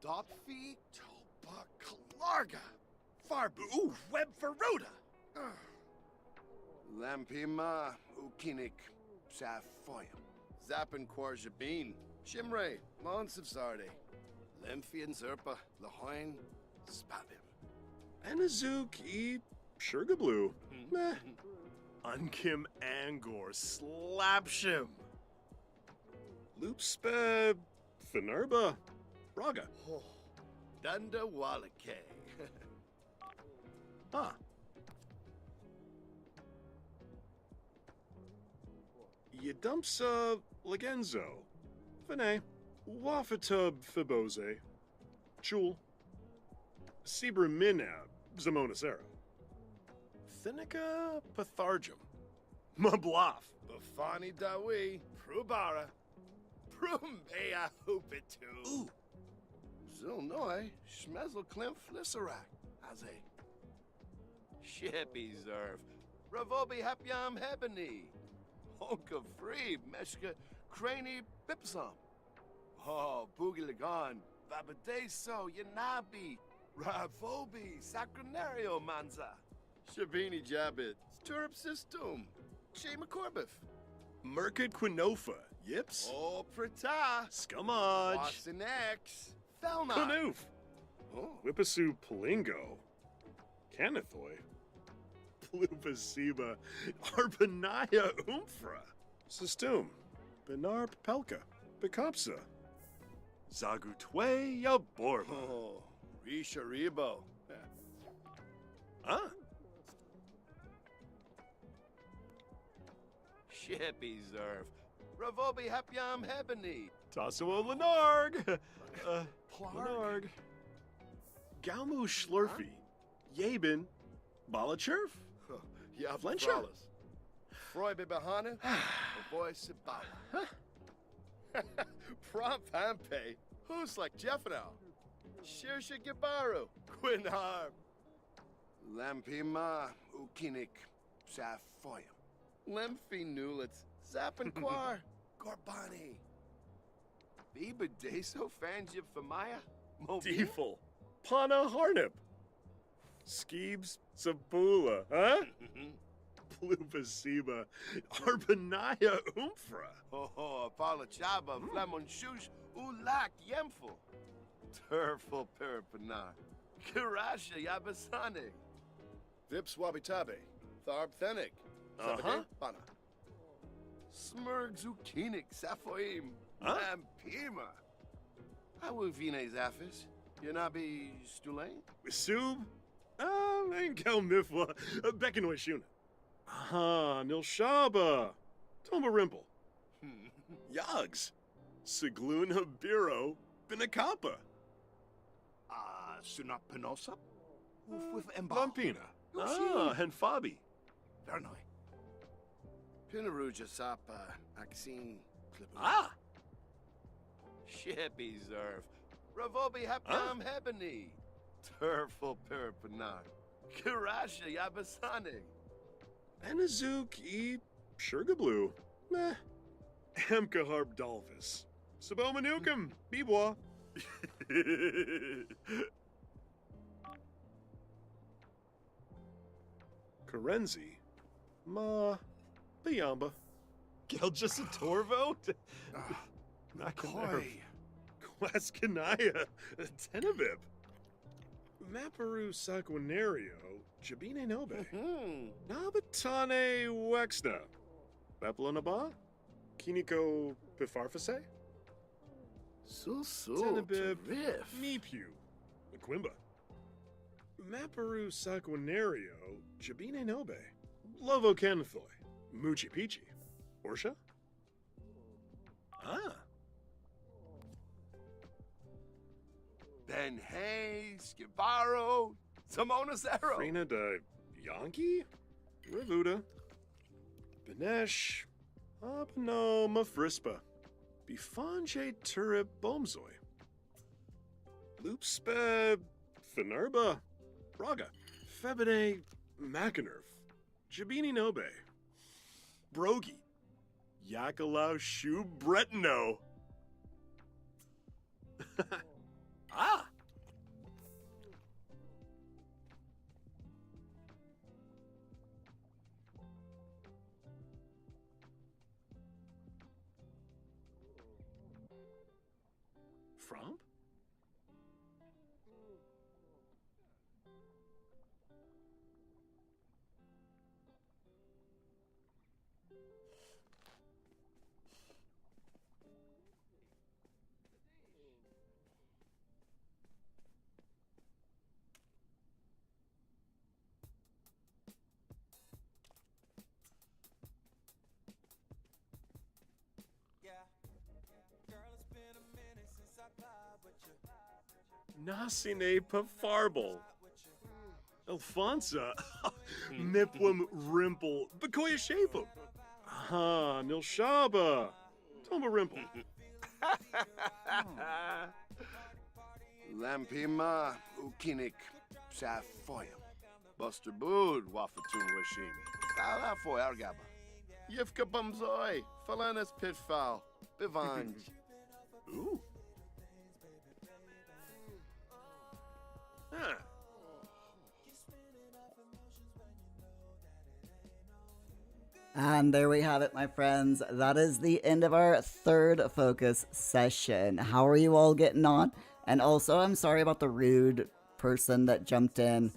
Dopfi Toba Kalarga. Farbu Web Faruda. Lampima ukinik safoyam. Zappin Quarjabin. Shimre. Mons of Zarde. Lemphian Zerpa. Lahoin. Spabim. Anazuk e Sugarblue. Meh. Unkim Angor Slapshim. Loopspe Finerba. Braga. Oh. Dunda Wallake. Ah. Yedumsa Legenzo. Fene. Wafatub Fibose. Chul. Sibra Minab. Zamonacero. Thinica Pathargum. Mabloff. Bafani Dawi. Prubara. Prumbea Hoopitu. Ooh. Zilnoi. Schmezel Klim Flisserak. Haze. Shippy Zerv. Ravobi Hapyam Hebony. Honka Free. Meshka Craney Bipsum. Oh, Boogie Lagan. Babadeso Yanabi. Ravobi Sacronario Manza. Shabini Jabit. Stirrup System. Shea McCorbiff. Merkid Quinofa. Yips. Oh, Prita. Scumage. Watson X. Felna. Canoof. Oh. Whippasu Palingo. Canathoy. Plupasiba. Arbanaya Umfra. Sistum. Benar Pelka. Bicopsa. Zagutwe Yaborba. Oh, Risha Rebo. Ah. Shippy Zerv. Ravobi Hapyam Hebony. Tasso Lenarg. Lenarg. Galmu Schlurfy. Yabin. Balachurf. Yav Flencha? Fralas. Froy Bibahana. Boy Sibala. Prom Pampe. Who's like Jeffanow? Shirsha Gibaru. Quinharb. Lampima Ukinik. Safoyam. Lemphi Nulitz. Zappanquar. Gorbani. Biba Deso Fangib Famaya. Deeful. Pana Harnip. Skeebs Sabula. Huh? Plupasiba. Arbanaya Umfra. Oh, Apalachaba, Flamon Shush, Ulak Yemful. Turful Peripanar. Kirasha Yabasane. Vips Wabitabe. Tharb Thenik. Uh-huh. Bana. Smurg Zukinik Safoim. Huh? Lampima. How Vine Zaphis? Yanabi Stulain? Sub. Enkel Mifwa. Beckanoy Shuna. Aha. Nilshaba. Tomba Rimple. Yogs. Sigluna Biro. Binakapa. Sunapinosa? With Emba. Lampina. Ah, Henfabi. Vernoi. Pinaruja Sapa. Axine. Ah. Shippy Zerv. Ravobi Hapyam Hebony. Turful Peripanar. Kirasha Yabasane. Anazuk e Sugarblue. Meh. Emka Dolphus. Sabomanukum. Bebois. Karenzi. Ma. Biamba. Geljasatorvo. Nakanerv. Quascanaya. Tenebib. Maparu Saquinario. Jabine Nobe. Nabatane Wexna. Beplanaba. Kiniko Pifarfase. Tenebib. Riff. Meepu. Aquimba. Maparu Saquinario. Jabine Nobe. Lovo Canathoy. Muchi Pichi. Orsha? Ah. Ben Hayes, Skibaro, Simona Zero. Frina de Yankee? Revuda. Benesh. Abno Mafrispa. Bifanje Turip Bomzoy. Loopspe Finerba. Braga. Febine Macanerf. Jabini Nobe. Brogi. Yakalau Shu Bretno. Ah! Fromp? Nasine Pafarble. Alfonsa. Mipwim Rimple. Bakoya Shapem. Ha, Nilshaba. Toma Rimple. Lampima Ukinik Safoyam. Buster Bood Wafatun Washimi. Sala Foy Argaba. Yifka Bumzoi, Falanas Pitfall, Bivanj. Ooh. Huh. And there we have it, my friends. That is the end of our third focus session. How are you all getting on? And also, I'm sorry about the rude person that jumped in.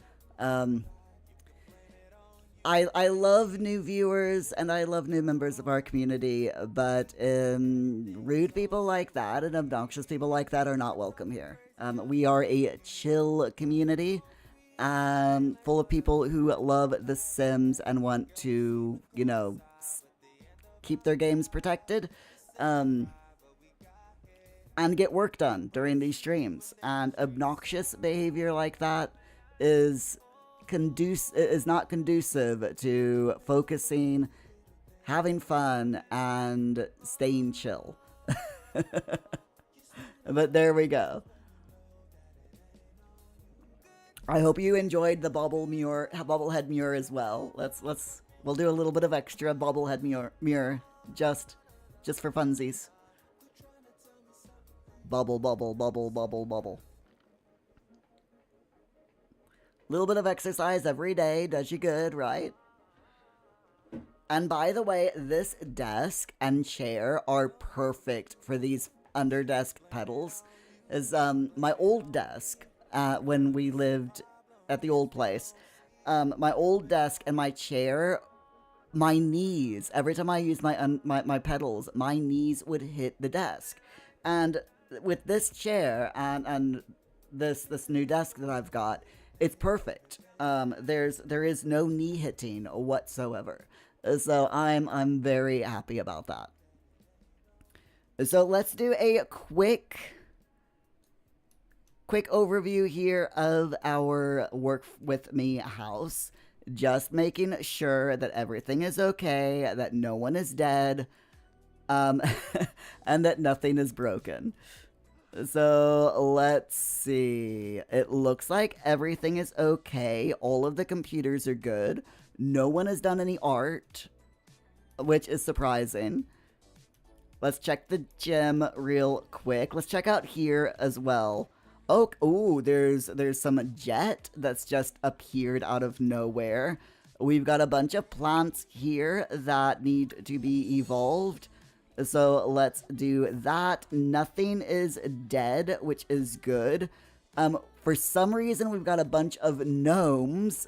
I love new viewers and I love new members of our community, but rude people like that and obnoxious people like that are not welcome here. We are a chill community, full of people who love The Sims and want to, you know, keep their games protected, and get work done during these streams. And obnoxious behavior like that is not conducive to focusing, having fun, and staying chill. But there we go. I hope you enjoyed the bobblehead mirror as well. We'll do a little bit of extra bobblehead mirror just for funsies. Bubble, bubble, bubble, bubble, bubble. Little bit of exercise every day does you good, right? And by the way, this desk and chair are perfect for these under-desk pedals. As my old desk, when we lived at the old place, my old desk and my chair, my knees, every time I used my pedals, my knees would hit the desk. And with this chair and this new desk that I've got, it's perfect. There is no knee hitting whatsoever. So I'm very happy about that. So let's do a quick overview here of our Work With Me house. Just making sure that everything is okay, that no one is dead, and that nothing is broken. So let's see. It looks like everything is okay. All of the computers are good. No one has done any art, which is surprising. Let's check the gym real quick. Let's check out here as well. Oh, ooh, there's some jet that's just appeared out of nowhere. We've got a bunch of plants here that need to be evolved. So let's do that. Nothing is dead, which is good. For some reason, we've got a bunch of gnomes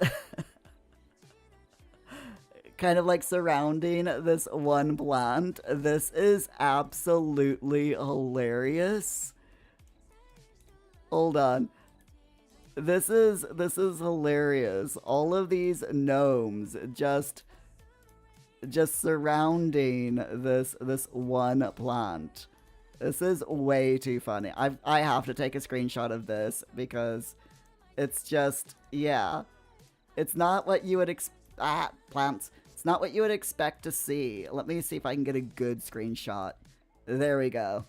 kind of like surrounding this one plant. This is absolutely hilarious. Hold on. This is hilarious. All of these gnomes just surrounding this one plant. This is way too funny. I have to take a screenshot of this because it's just, yeah. It's not what you would plants. It's not what you would expect to see. Let me see if I can get a good screenshot. There we go.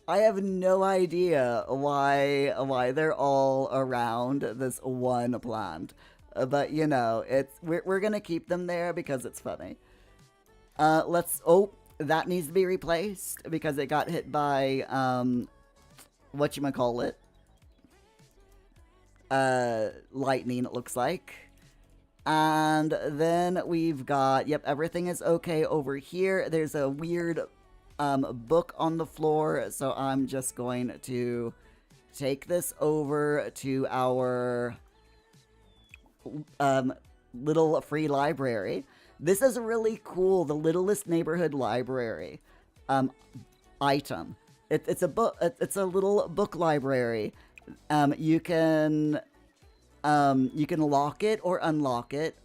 I have no idea why they're all around this one plant, but you know, we're gonna keep them there because it's funny. That needs to be replaced because it got hit by whatchamacallit, lightning. It looks like. And then we've got, yep, everything is okay over here. There's a weird book on the floor, so I'm just going to take this over to our little free library. This is really cool, the Littlest Neighborhood Library item. It's a book. It's a little book library. You can lock it or unlock it.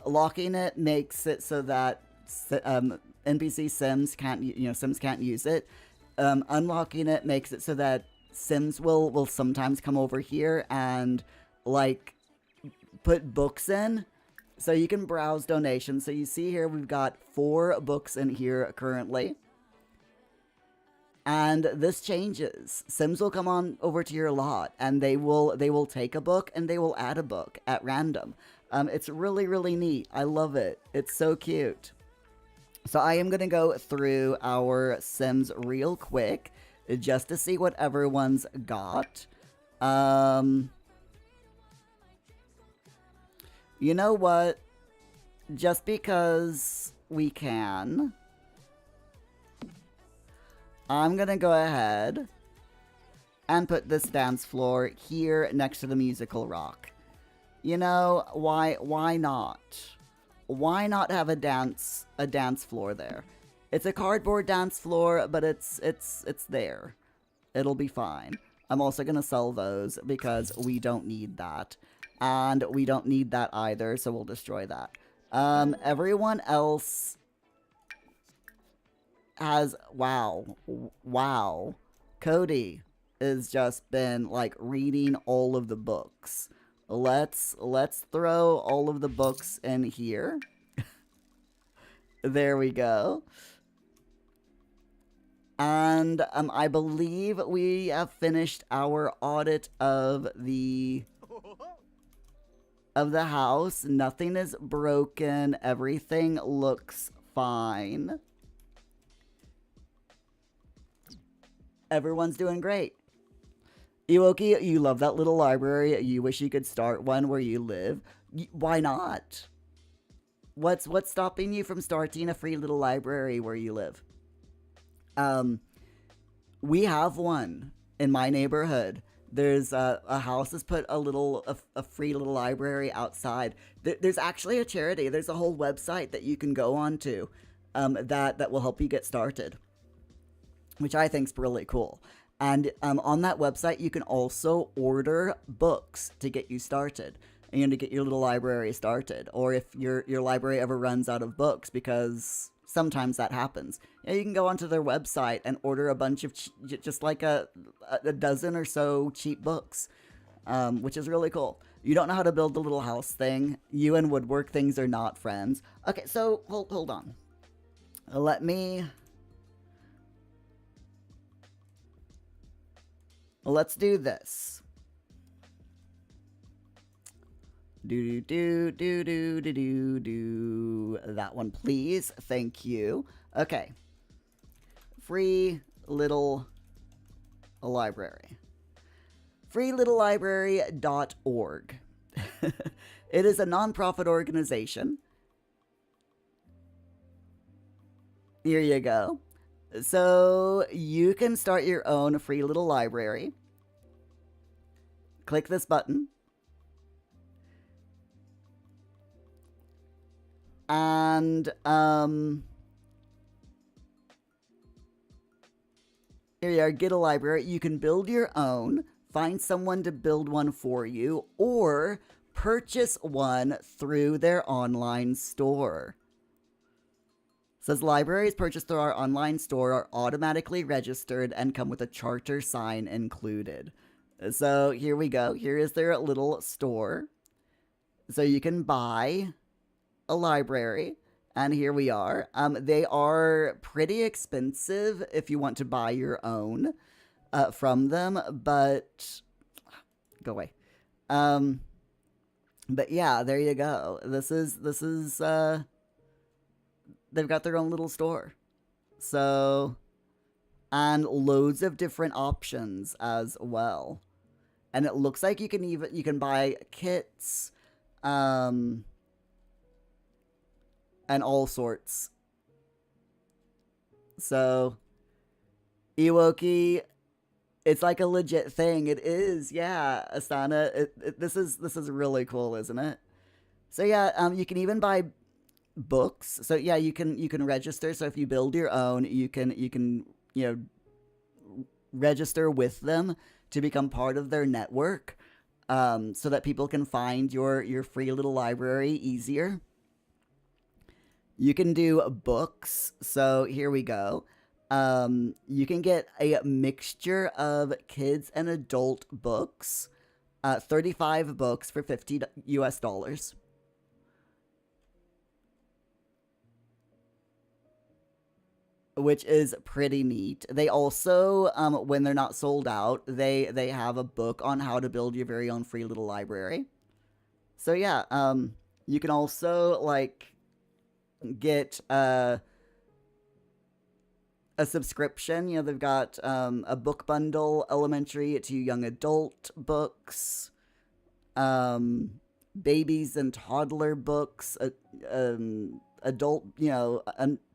Locking it makes it so that NPC Sims can't use it. Unlocking it makes it so that Sims will sometimes come over here and like put books in, so you can browse donations. So you see here we've got 4 books in here currently. And this changes. Sims will come on over to your lot, and they will take a book and they will add a book at random. It's really, really neat. I love it. It's so cute. So I am gonna go through our Sims real quick just to see what everyone's got. You know what? Just because we can, I'm gonna go ahead and put this dance floor here next to the musical rock. You know, why not? Why not have a dance floor there? It's a cardboard dance floor, but it's there. It'll be fine. I'm also gonna sell those because we don't need that. And we don't need that either, so we'll destroy that. Everyone else has, wow. Cody has just been, like, reading all of the books. Let's throw all of the books in here. There we go. And, I believe we have finished our audit of the house. Nothing is broken. Everything looks fine. Everyone's doing great. Iwoki, you love that little library. You wish you could start one where you live. Why not? What's stopping you from starting a free little library where you live? We have one in my neighborhood. There's a house has put a free little library outside. There's actually a charity. There's a whole website that you can go on to that will help you get started, which I think is really cool. And on that website, you can also order books to get you started, and to get your little library started. Or if your library ever runs out of books, because sometimes that happens, you can go onto their website and order a bunch of just like a dozen or so cheap books, which is really cool. You don't know how to build the little house thing. You and woodwork things are not friends. Okay, so hold on. Let's do this. Do that one, please. Thank you. Okay. Free little library. freelittleLibrary.org. It is a nonprofit organization. Here you go. So you can start your own free little library. Click this button. And here you are, get a library. You can build your own, find someone to build one for you, or purchase one through their online store. It says libraries purchased through our online store are automatically registered and come with a charter sign included. So here we go. Here is their little store. So you can buy a library, and here we are. They are pretty expensive if you want to buy your own from them, but go away. But yeah, there you go. This is they've got their own little store. So, and loads of different options as well. And it looks like you can buy kits. and all sorts. So, Ewoki, it's like a legit thing. It is, yeah, Asana. This is really cool, isn't it? So yeah, you can even buy books. So yeah, you can register. So if you build your own, you can register with them to become part of their network, so that people can find your free little library easier. You can do books. So here we go. You can get a mixture of kids and adult books, 35 books for $50 US. Which is pretty neat. They also, when they're not sold out, they have a book on how to build your very own free little library. So yeah, you can also like get a subscription. You know, they've got a book bundle, elementary to young adult books, babies and toddler books, adult,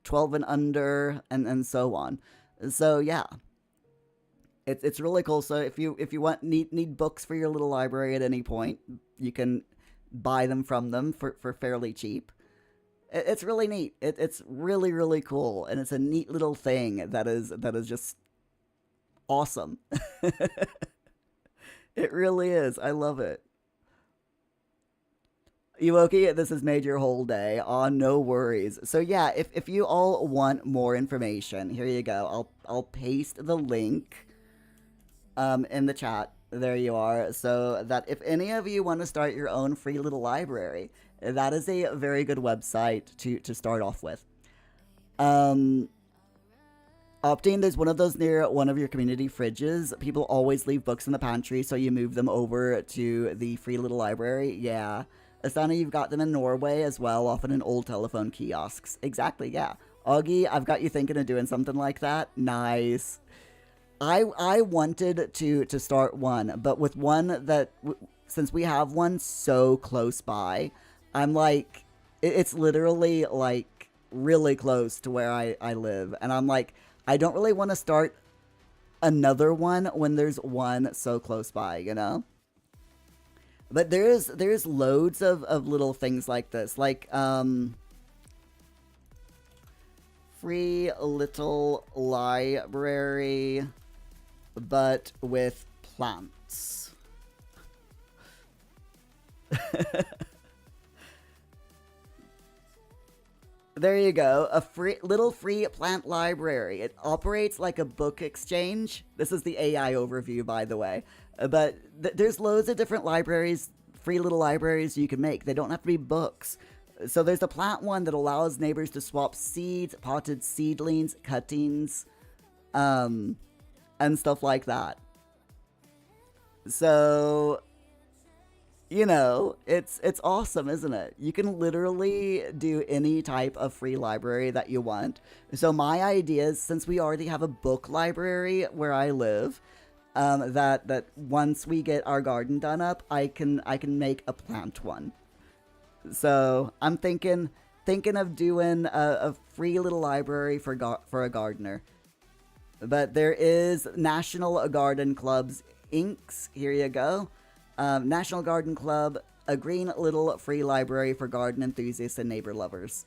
12 and under, and so on. So yeah, it's really cool. So if you need books for your little library at any point, you can buy them from them for fairly cheap. It's really neat. It's really, really cool, and it's a neat little thing that is just awesome. It really is. I love it. Ewoki, this has made your whole day. Aw, no worries. So yeah, if you all want more information, here you go. I'll paste the link in the chat. There you are. So that if any of you want to start your own free little library, that is a very good website to start off with. Optine, there's one of those near one of your community fridges. People always leave books in the pantry, so you move them over to the free little library. Yeah. Asana, you've got them in Norway as well, often in old telephone kiosks. Exactly, yeah. Augie, I've got you thinking of doing something like that. Nice. I wanted to start one, but with one that, since we have one so close by, I'm like, it's literally like really close to where I live. And I'm like, I don't really want to start another one when there's one so close by, you know? But there's loads of little things like this, like free little library, but with plants. There you go, a little free plant library. It operates like a book exchange. This is the AI overview, by the way. But there's loads of different libraries, free little libraries you can make. They don't have to be books. So there's a plant one that allows neighbors to swap seeds, potted seedlings, cuttings, and stuff like that. So, it's awesome, isn't it? You can literally do any type of free library that you want. So my idea is, since we already have a book library where I live, that once we get our garden done up, I can make a plant one. So I'm thinking of doing a free little library for a gardener. But there is National Garden Club's Inks. Here you go. National Garden Club, a green little free library for garden enthusiasts and neighbor lovers.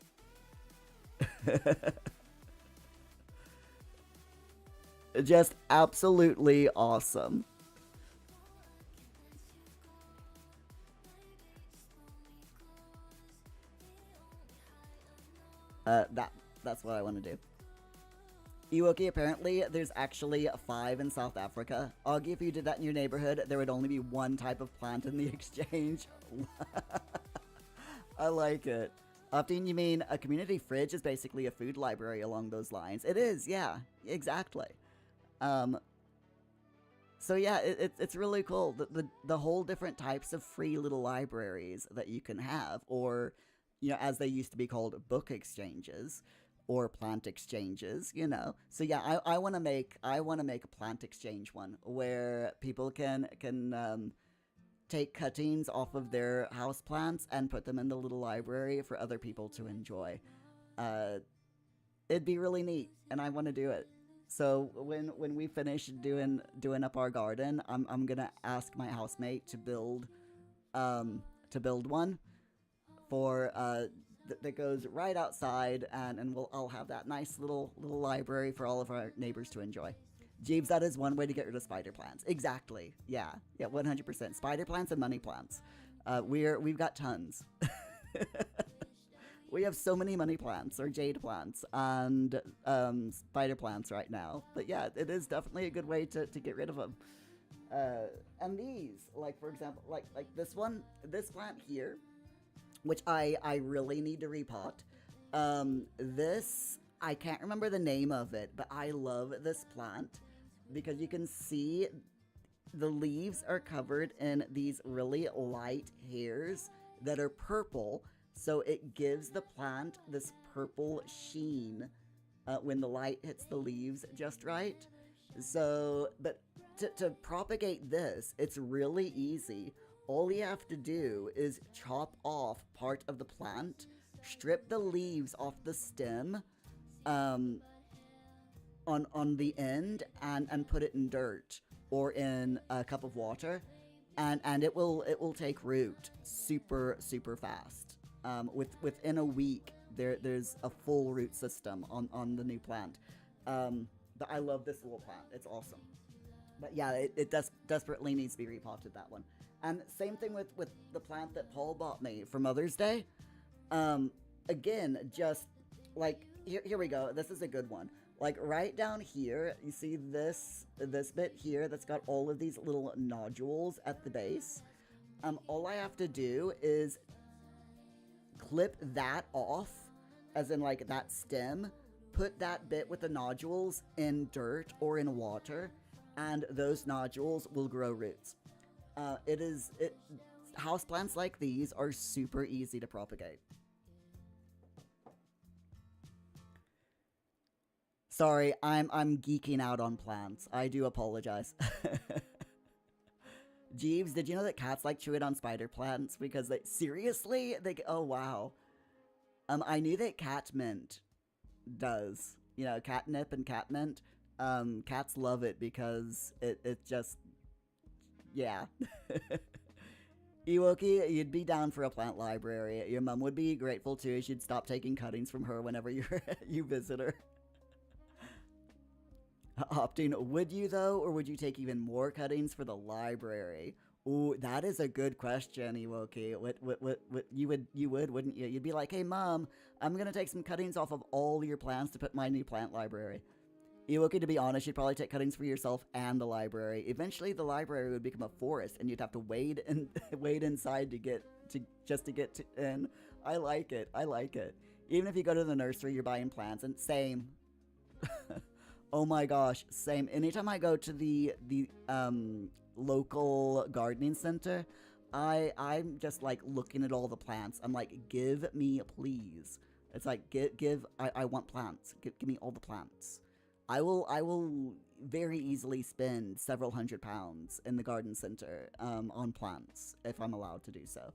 Just absolutely awesome. That's what I want to do. Ewoki, apparently there's actually 5 in South Africa. Augie, if you did that in your neighborhood, there would only be one type of plant in the exchange. I like it. Optine, you mean a community fridge is basically a food library along those lines? It is, yeah, exactly. So yeah, it's really cool. The whole different types of free little libraries that you can have, or, as they used to be called, book exchanges or plant exchanges, So yeah, I want to make a plant exchange one where people can take cuttings off of their houseplants and put them in the little library for other people to enjoy. It'd be really neat, and I want to do it. So when we finish doing up our garden, I'm gonna ask my housemate to build one for that goes right outside, and I'll have that nice little library for all of our neighbors to enjoy. Jeeves, that is one way to get rid of spider plants. Exactly. Yeah, 100%. Spider plants and money plants. We've got tons. We have so many money plants or jade plants and spider plants right now. But yeah, it is definitely a good way to get rid of them. And these, like for example, like this plant here, which I really need to repot. This, I can't remember the name of it, but I love this plant because you can see the leaves are covered in these really light hairs that are purple, so it gives the plant this purple sheen when the light hits the leaves just right. So, but to propagate this, it's really easy. All you have to do is chop off part of the plant, strip the leaves off the stem, on the end, and put it in dirt or in a cup of water, and it will take root super fast. Within a week, there's a full root system on the new plant. But I love this little plant; it's awesome. But yeah, it desperately needs to be repotted, that one. And same thing with the plant that Paul bought me for Mother's Day. Again, just like here we go. This is a good one. Like right down here, you see this bit here that's got all of these little nodules at the base. All I have to do is clip that off, as in like that stem, put that bit with the nodules in dirt or in water, and those nodules will grow roots. Houseplants like these are super easy to propagate. Sorry, I'm geeking out on plants. I do apologize. Jeeves, did you know that cats like chewing on spider plants because seriously? Oh wow. I knew that cat mint does. You know, catnip and cat mint. Cats love it because it just, yeah. Ewoki, you'd be down for a plant library. Your mom would be grateful too. She'd stop taking cuttings from her whenever you visit her. Opting, would you though, or would you take even more cuttings for the library? Ooh, that is a good question, Ewoki. What you would, wouldn't you? You'd be like, hey mom, I'm gonna take some cuttings off of all your plants to put my new plant library. Ewoki, to be honest, you'd probably take cuttings for yourself and the library. Eventually, the library would become a forest, and you'd have to wade inside to get in. I like it. Even if you go to the nursery, you're buying plants, and same. Oh my gosh, same. Anytime I go to the local gardening center, I'm just like looking at all the plants. I'm like, give me please. It's like I want plants. Give me all the plants. I will very easily spend several £100 in the garden center on plants if I'm allowed to do so.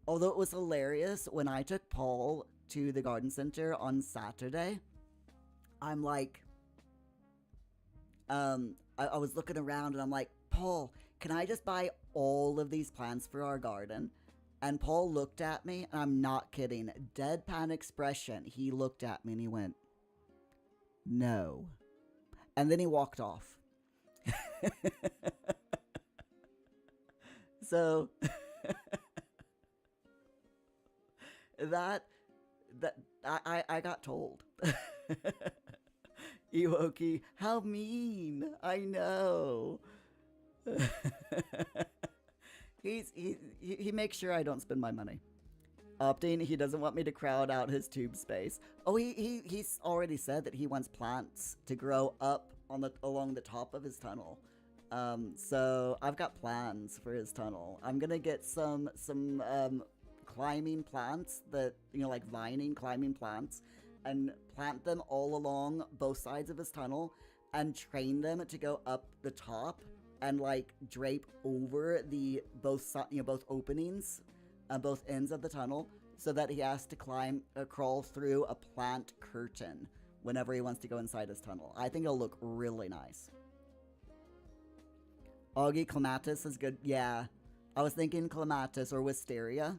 Although it was hilarious when I took Paul to the garden center on Saturday, I'm like, I was looking around and I'm like, Paul, can I just buy all of these plants for our garden? And Paul looked at me, and I'm not kidding, deadpan expression. He looked at me and he went, no. And then he walked off. So that I got told. Ewoki, how mean. I know. He makes sure I don't spend my money. Opting, he doesn't want me to crowd out his tube space. Oh, he's already said that he wants plants to grow up along the top of his tunnel. So I've got plans for his tunnel. I'm gonna get some climbing plants that, you know, like vining climbing plants, and plant them all along both sides of his tunnel and train them to go up the top and like drape over the both openings, both ends of the tunnel, so that he has to crawl through a plant curtain whenever he wants to go inside his tunnel. I think it'll look really nice. Augie, Clematis is good. Yeah, I was thinking Clematis or Wisteria.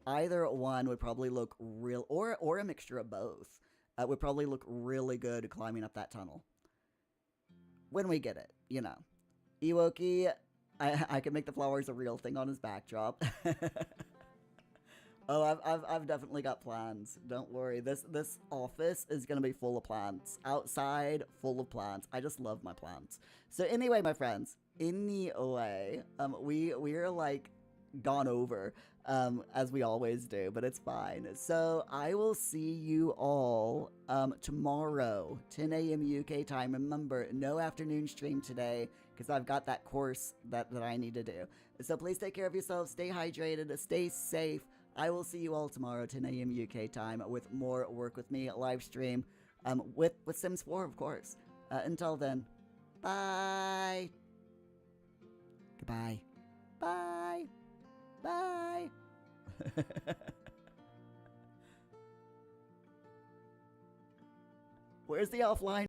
Either one would probably look real, or a mixture of both. Would probably look really good climbing up that tunnel. When we get it, you know. Ewoki, I could make the flowers a real thing on his backdrop. Oh, I've definitely got plans. Don't worry. This office is gonna be full of plants. Outside, full of plants. I just love my plants. So anyway, my friends, anyway, we're like gone over, as we always do, but it's fine. So I will see you all tomorrow, 10 a.m. UK time. Remember, no afternoon stream today because I've got that course that I need to do. So please take care of yourselves, stay hydrated, stay safe. I will see you all tomorrow, 10 a.m. UK time, with more Work With Me live stream, with Sims 4, of course. Until then, bye. Goodbye. Bye. Bye. Where's the offline?